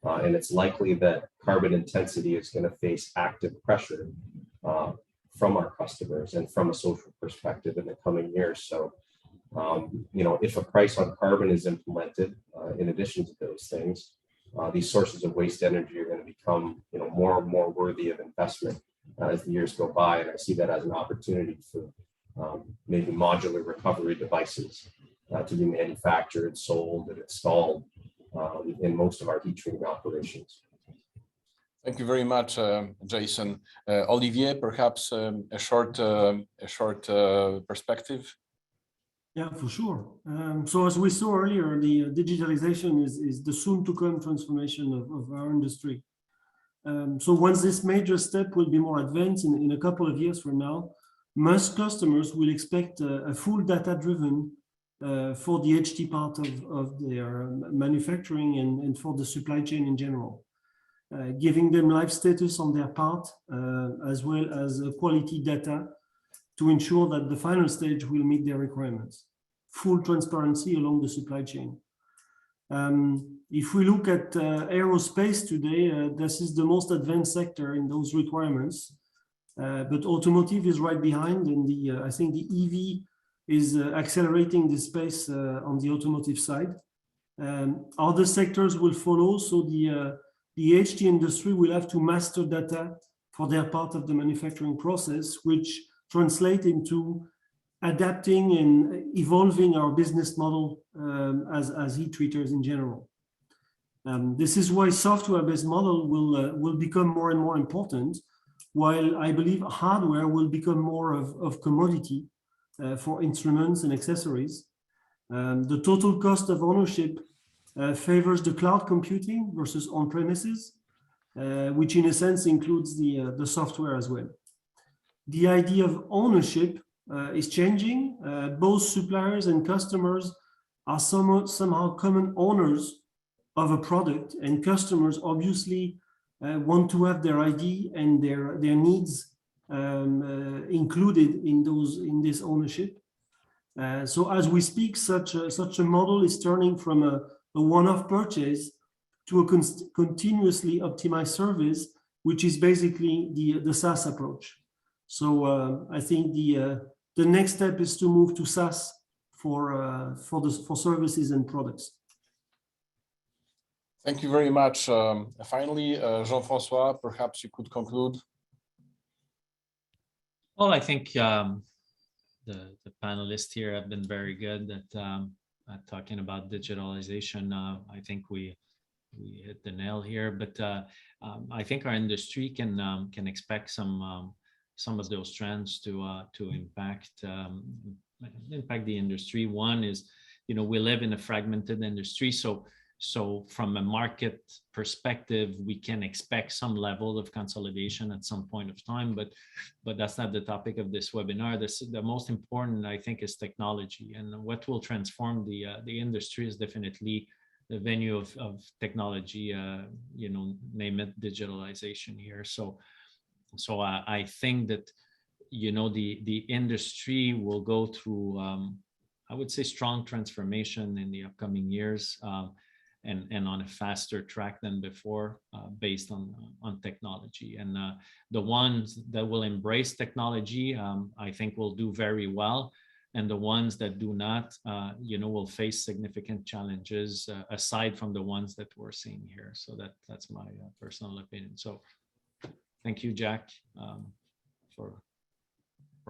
And it's likely that carbon intensity is going to face active pressure from our customers and from a social perspective in the coming years. So, if a price on carbon is implemented, in addition to those things, these sources of waste energy are going to become, more and more worthy of investment as the years go by. And I see that as an opportunity for maybe modular recovery devices to be manufactured, sold, and installed in most of our heat treating operations. Thank you very much, Jason. Olivier, perhaps a short perspective. Yeah, for sure. So as we saw earlier, the digitalization is the soon-to-come transformation of our industry. So once this major step will be more advanced in a couple of years from now, most customers will expect a full data-driven for the HT part of their manufacturing and for the supply chain in general, giving them life status on their part, as well as quality data to ensure that the final stage will meet their requirements. Full transparency along the supply chain. If we look at aerospace today, this is the most advanced sector in those requirements, but automotive is right behind, and I think the EV is accelerating the space on the automotive side. Other sectors will follow, so the HT industry will have to master data for their part of the manufacturing process, which translate into adapting and evolving our business model as heat treaters in general. This is why software-based model will become more and more important, while I believe hardware will become more of commodity for instruments and accessories. The total cost of ownership favors the cloud computing versus on-premises, which in a sense includes the software as well. The idea of ownership is changing. Both suppliers and customers are somehow common owners of a product, and customers obviously want to have their ID and their needs included in this ownership. So as we speak, such a model is turning from a one-off purchase to a continuously optimized service, which is basically the SaaS approach. So I think the next step is to move to SaaS for services and products. Thank you very much. Finally, Jean-François, perhaps you could conclude. Well, I think the panelists here have been very good at talking about digitalization. I think we hit the nail here, but I think our industry can expect some of those trends to impact the industry. One is, we live in a fragmented industry, so from a market perspective, we can expect some level of consolidation at some point of time, but that's not the topic of this webinar. The most important, I think, is technology, and what will transform the industry is definitely the venue of technology, name it digitalization here. So I think that, the industry will go through, I would say, strong transformation in the upcoming years, and on a faster track than before, based on technology. And the ones that will embrace technology, I think will do very well. And the ones that do not, will face significant challenges, aside from the ones that we're seeing here. So that's my personal opinion. So thank you, Jack, for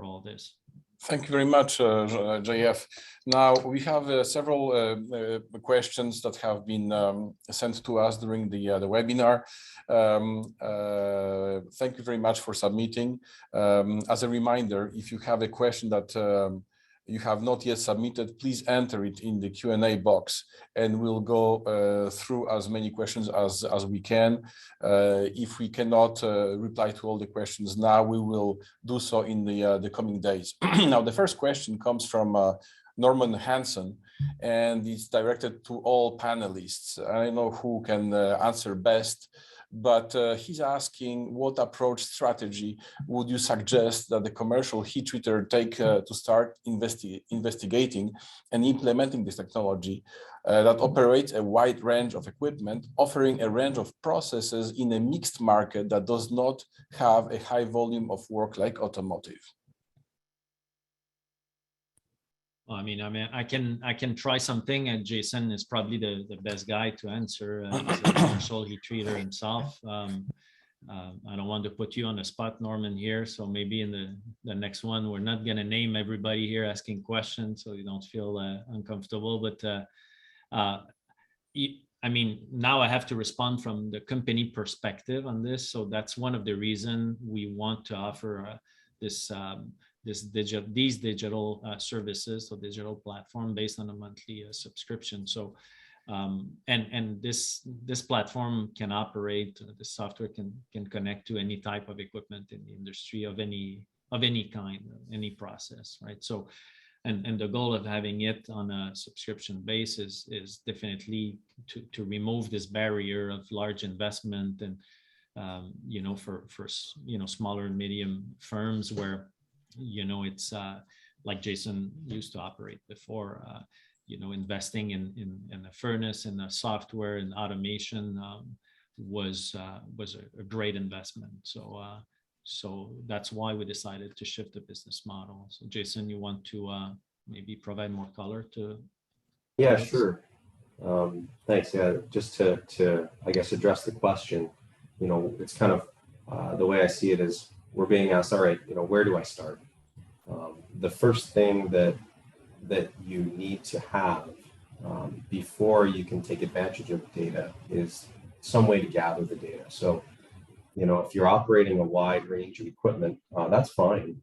all this. Thank you very much, JF. Now, we have several questions that have been sent to us during the webinar. Thank you very much for submitting. As a reminder, if you have a question that you have not yet submitted, please enter it in the Q&A box, and we'll go through as many questions as we can. If we cannot reply to all the questions now, we will do so in the coming days. Now, the first question comes from Norman Hansen, and it's directed to all panelists. I don't know who can answer best. but he's asking what approach strategy would you suggest that the commercial heat treater take to start investigating and implementing this technology that operates a wide range of equipment, offering a range of processes in a mixed market that does not have a high volume of work like automotive? I mean, I can try something, and Jason is probably the best guy to answer. He's a commercial heat treater himself. I don't want to put you on the spot, Norman, here. So maybe in the next one, we're not going to name everybody here asking questions, so you don't feel uncomfortable. But I mean, now I have to respond from the company perspective on this. So that's one of the reasons we want to offer these digital services, so digital platform based on a monthly subscription. So and this platform can operate, the software can connect to any type of equipment in the industry of any kind, any process, right? So and the goal of having it on a subscription basis is definitely to remove this barrier of large investment and you know, for you know, smaller and medium firms where you know, it's like Jason used to operate before, you know, investing in a furnace and a software and automation was a great investment. So so that's why we decided to shift the business model. So Jason, you want to maybe provide more color to? Yeah, sure. Thanks. Yeah, just to I guess address the question, you know, it's kind of the way I see it is we're being asked, all right, you know, where do I start? The first thing that you need to have before you can take advantage of data is some way to gather the data. So, you know, if you're operating a wide range of equipment, that's fine.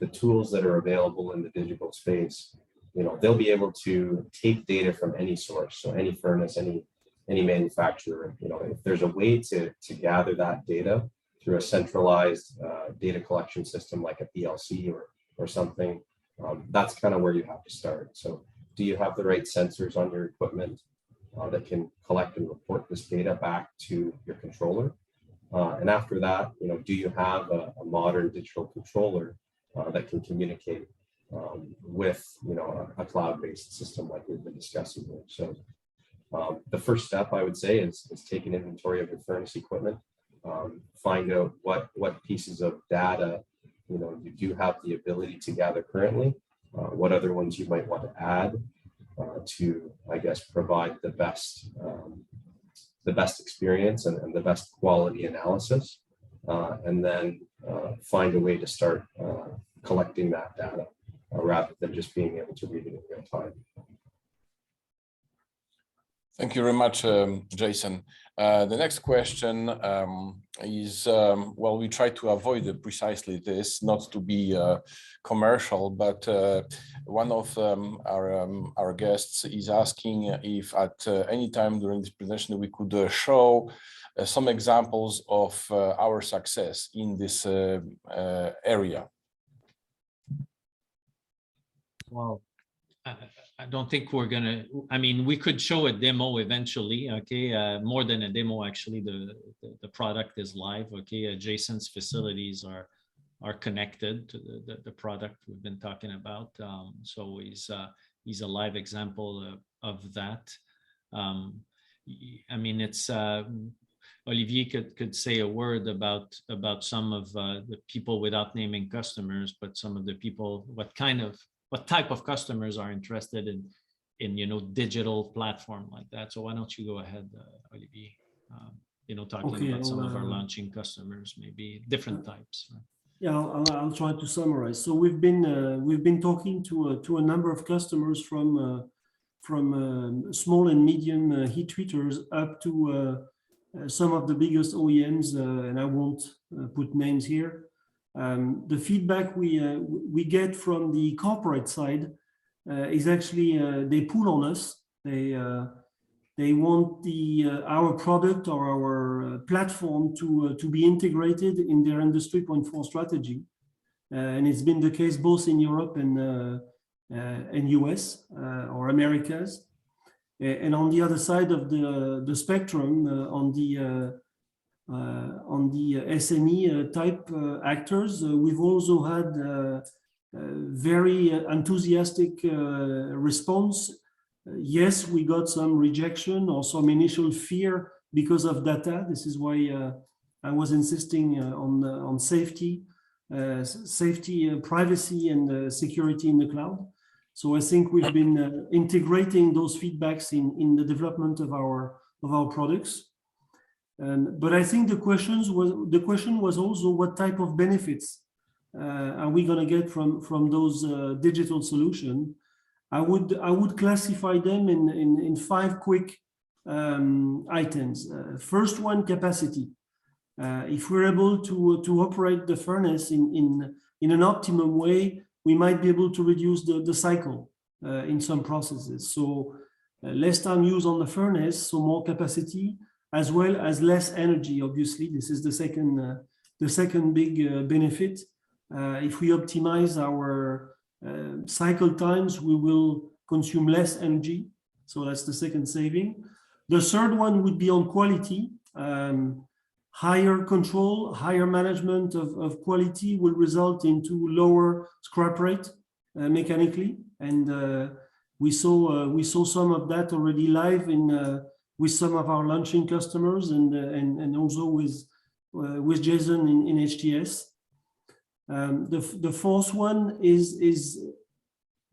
The tools that are available in the digital space, you know, they'll be able to take data from any source, so any furnace, any manufacturer. You know, if there's a way to gather that data through a centralized data collection system like a PLC or something, that's kind of where you have to start. So do you have the right sensors on your equipment that can collect and report this data back to your controller? And after that, you know, do you have a modern digital controller that can communicate with, you know, a cloud-based system like we've been discussing here? So the first step I would say is take an inventory of your furnace equipment, find out what pieces of data, you know, you do have the ability to gather currently, what other ones you might want to add to, I guess, provide the best experience and the best quality analysis, and then find a way to start collecting that data rather than just being able to read it in real time. Thank you very much, Jason. The next question is, well, we try to avoid precisely this, not to be commercial, but one of our guests is asking if at any time during this presentation we could show some examples of our success in this area. Well, I don't think we're gonna, I mean, we could show a demo eventually, okay, more than a demo, actually, the product is live, okay, Jason's facilities are connected to the product we've been talking about, so he's a live example of that. I mean, it's, Olivier could say a word about some of the people without naming customers, but some of the people, what type of customers are interested in you know, digital platform like that. So why don't you go ahead, Olivier, you know, talking about some of our launching customers, maybe different types. Right? Yeah, I'll try to summarize. So we've been talking to a number of customers from small and medium heat treaters up to some of the biggest OEMs, and I won't put names here. The feedback we get from the corporate side is actually they pull on us. They want our product or our platform to be integrated in their Industry 4.0 strategy, and it's been the case both in Europe and US or Americas. And on the other side of the spectrum, on on the SME type actors. We've also had very enthusiastic response. Yes, we got some rejection or some initial fear because of data. This is why I was insisting on safety, privacy, and security in the cloud. So I think we've been integrating those feedbacks in the development of our products. But I think the question was also what type of benefits are we going to get from those digital solutions? I would classify them in 5 quick items. First one, capacity. If we're able to operate the furnace in an optimum way, we might be able to reduce the cycle in some processes. So less time used on the furnace, so more capacity, as well as less energy. Obviously, this is the second big benefit. If we optimize our cycle times, we will consume less energy. So that's the second saving. The third one would be on quality. Higher control, higher management of quality will result into lower scrap rate mechanically, and we saw some of that already live with some of our launching customers and also with Jason in HTS. The fourth one is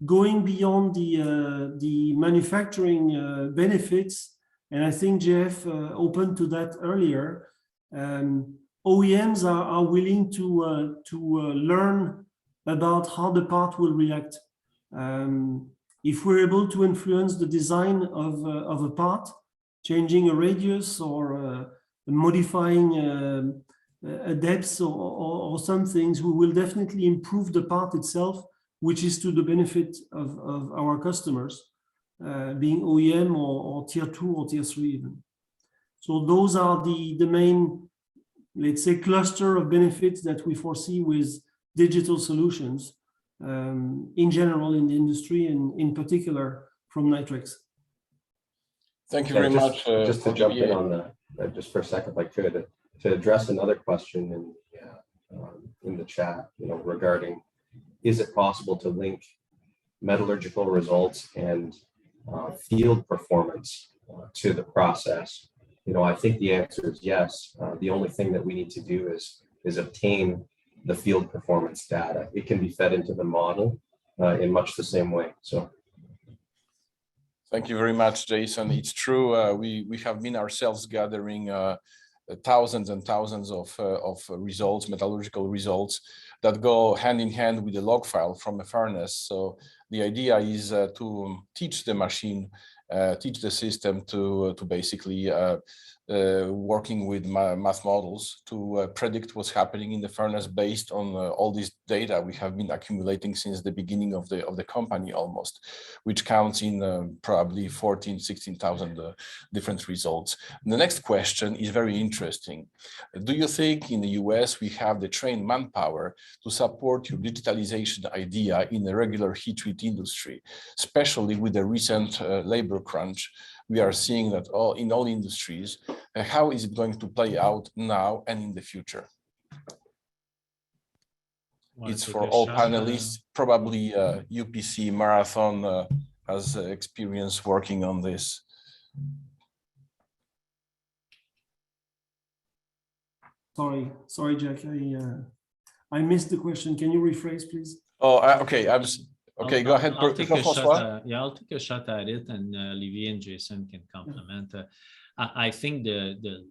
going beyond the manufacturing benefits, and I think Jeff opened to that earlier. OEMs are willing to learn about how the part will react. If we're able to influence the design of a part, changing a radius or modifying a depth or some things, we will definitely improve the part itself, which is to the benefit of our customers, being OEM or tier 2 or tier 3 even. So those are the main, let's say, cluster of benefits that we foresee with digital solutions in general in the industry, and in particular from Nitrix. Thank you very much. Just to jump in on that, just for a second, if I could, to address another question in the chat, regarding, is it possible to link metallurgical results and field performance to the process? I think the answer is yes. The only thing that we need to do is obtain the field performance data. It can be fed into the model in much the same way. So, thank you very much, Jason. It's true. We have been ourselves gathering thousands and thousands of results, metallurgical results that go hand in hand with the log file from a furnace. So the idea is to teach the machine, teach the system to basically working with math models to predict what's happening in the furnace based on all this data we have been accumulating since the beginning of the company almost, which counts in probably 16,000 different results. The next question is very interesting. Do you think in the US we have the trained manpower to support your digitalization idea in the regular heat treat industry, especially with the recent labor crunch? We are seeing that in all industries. How is it going to play out now and in the future? It's for all panelists. Probably UPC Marathon has experience working on this. Sorry, Jack. I missed the question. Can you rephrase, please? Oh, okay. Okay, go ahead. I'll take a shot. I'll take a shot at it, and Olivier and Jason can complement. I think the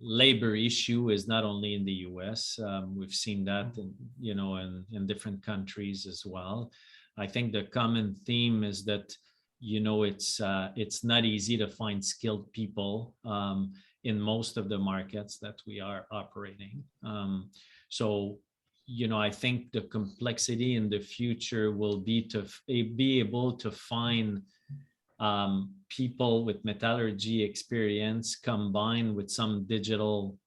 labor issue is not only in the US. We've seen that, in different countries as well. I think the common theme is that it's not easy to find skilled people in most of the markets that we are operating. So I think the complexity in the future will be to be able to find people with metallurgy experience combined with some digital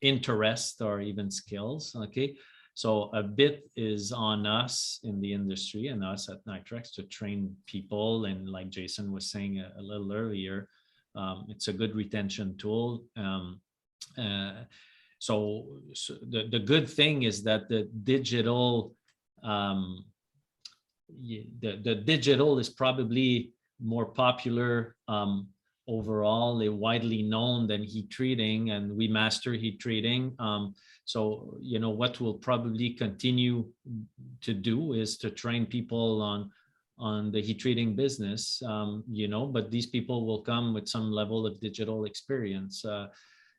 interest or even skills. Okay, so a bit is on us in the industry and us at Nitrix to train people, and like Jason was saying a little earlier, it's a good retention tool. So the good thing is that the digital digital is probably more popular overall, widely known than heat treating, and we master heat treating. So, you know, what we'll probably continue to do is to train people on the heat treating business, you know, but these people will come with some level of digital experience.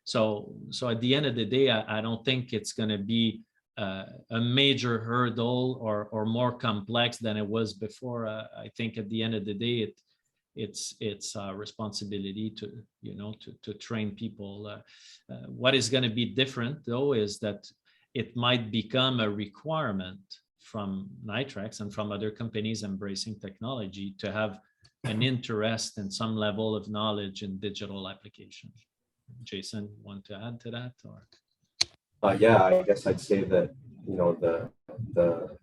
So at the end of the day, I don't think it's going to be a major hurdle or more complex than it was before. I think at the end of the day, it's a responsibility to, you know, to train people. What is going to be different though is that it might become a requirement from Nitrix and from other companies embracing technology to have an interest in some level of knowledge in digital applications. Jason, want to add to that? Or yeah, I guess I'd say that, you know, the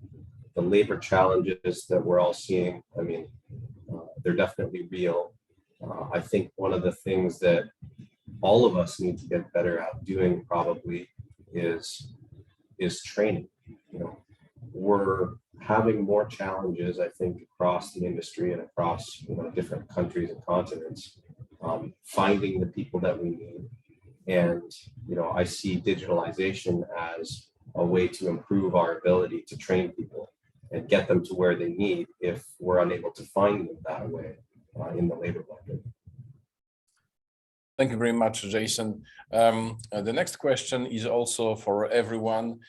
labor challenges that we're all seeing, I mean, they're definitely real. I think one of the things that all of us need to get better at doing probably is training. You know, we're having more challenges, I think, across the industry and across, you know, different countries and continents, finding the people that we need. And, you know, I see digitalization as a way to improve our ability to train people and get them to where they need if we're unable to find them that way in the labor market. Thank you very much, Jason. The next question is also for everyone.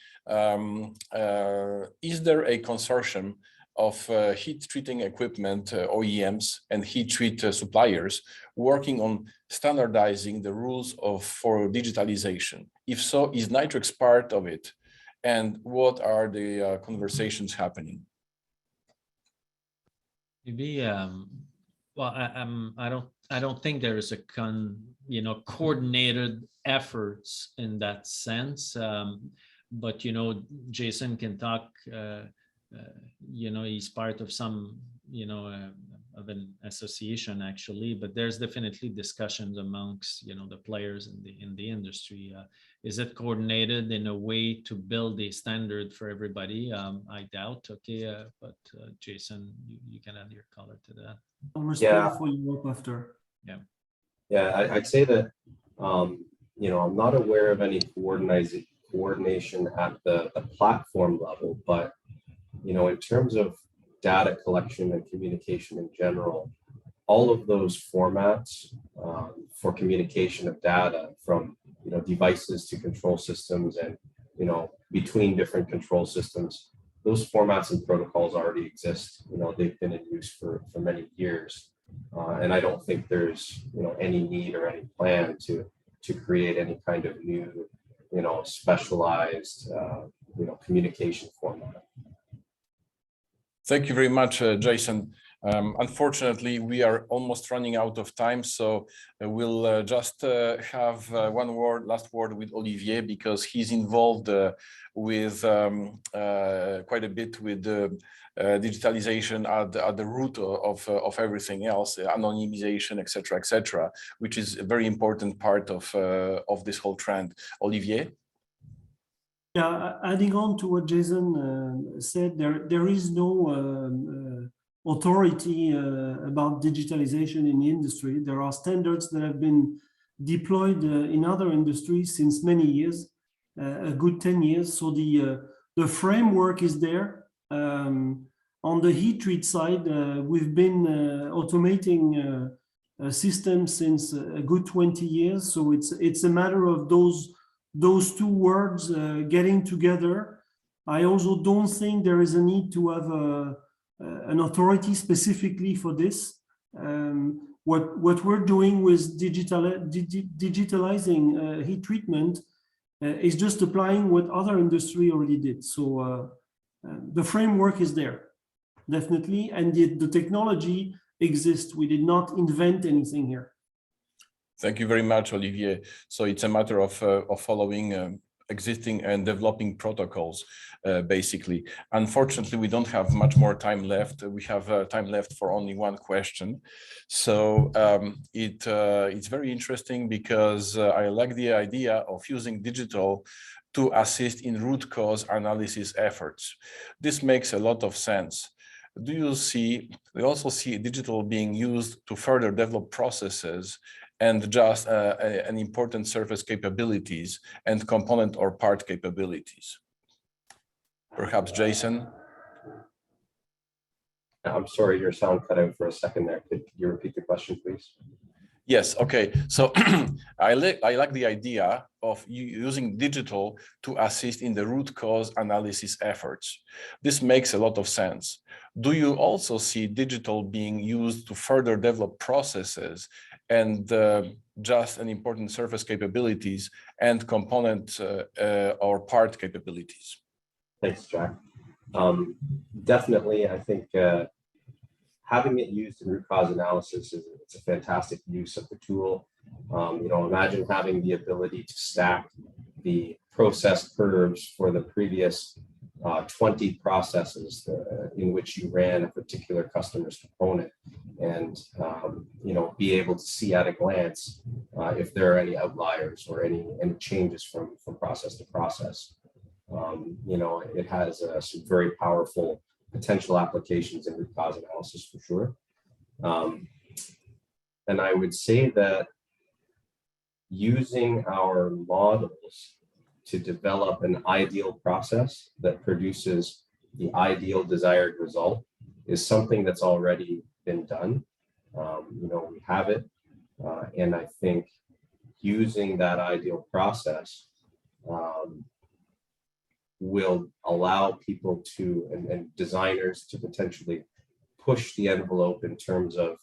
Is there a consortium of heat treating equipment OEMs and heat treat suppliers working on standardizing the rules for digitalization? If so, is Nitrix part of it? And what are the conversations happening? Maybe, well, I don't think there is a coordinated efforts in that sense. But, you know, Jason can talk, you know, he's part of some, you know, of an association actually, but there's definitely discussions amongst, you know, the players in the industry. Is it coordinated in a way to build a standard for everybody? I doubt. Okay, but Jason, you can add your color to that. I'll respond for you up after. Yeah. Yeah, I'd say that, you know, I'm not aware of any coordination at the platform level, but, you know, in terms of data collection and communication in general, all of those formats for communication of data from, you know, devices to control systems and, you know, between different control systems, those formats and protocols already exist. You know, they've been in use for many years. And I don't think there's, you know, any need or any plan to create any kind of new, you know, specialized, you know, communication format. Thank you very much, Jason. Unfortunately, we are almost running out of time, so we'll just have last word with Olivier, because he's involved with quite a bit with the digitalization at the root of everything else, anonymization, etc., which is a very important part of this whole trend. Olivier? Yeah, adding on to what Jason said, there is no authority about digitalization in the industry. There are standards that have been deployed in other industries since many years, a good 10 years. So the framework is there. On the heat treat side, we've been automating systems since a good 20 years. So it's a matter of those two words getting together. I also don't think there is a need to have an authority specifically for this. What we're doing with digitalizing heat treatment is just applying what other industry already did. So the framework is there, definitely, and the technology exists. We did not invent anything here. Thank you very much, Olivier. So it's a matter of following existing and developing protocols, basically. Unfortunately, we don't have much more time left. We have time left for only one question. So it's very interesting because I like the idea of using digital to assist in root cause analysis efforts. This makes a lot of sense. Do you also see digital being used to further develop processes and just an important surface capabilities and component or part capabilities? Perhaps Jason? I'm sorry, your sound cut out for a second there. Could you repeat the question, please? Yes, okay. So I like the idea of using digital to assist in the root cause analysis efforts. This makes a lot of sense. Do you also see digital being used to further develop processes and just an important surface capabilities and component or part capabilities? Thanks, Jack. Definitely, I think having it used in root cause analysis it's a fantastic use of the tool. Imagine having the ability to stack the process curves for the previous 20 processes in which you ran a particular customer's component, and be able to see at a glance if there are any outliers or any changes from process to process. It has some very powerful potential applications in root cause analysis for sure. And I would say that using our models to develop an ideal process that produces the ideal desired result is something that's already been done. We have it, and I think using that ideal process will allow people to, and designers to potentially push the envelope in terms of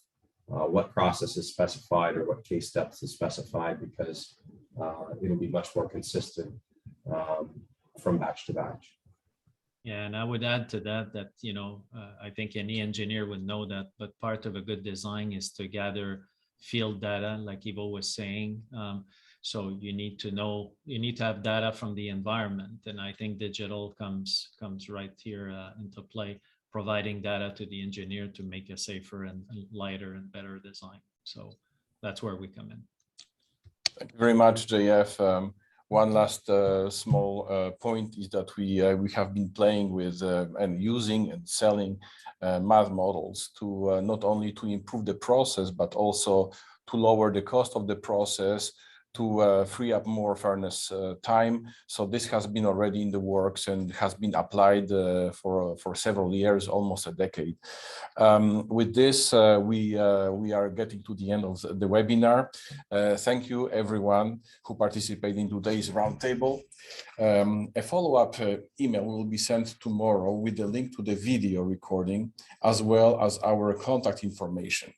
what process is specified or what case steps is specified, because it'll be much more consistent from batch to batch. Yeah, and I would add to that, I think any engineer would know that, but part of a good design is to gather field data, like Ivo was saying. So you need to have data from the environment. And I think digital comes right here into play, providing data to the engineer to make a safer and lighter and better design. So that's where we come in. Thank you very much, JF. One last small point is that we have been playing with and using and selling math models to not only to improve the process, but also to lower the cost of the process, to free up more furnace time. So this has been already in the works and has been applied for several years, almost a decade. With this, we are getting to the end of the webinar. Thank you everyone who participated in today's roundtable. A follow-up email will be sent tomorrow with the link to the video recording, as well as our contact information.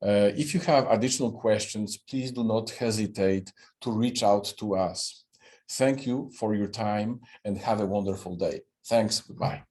If you have additional questions, please do not hesitate to reach out to us. Thank you for your time and have a wonderful day. Thanks. Goodbye.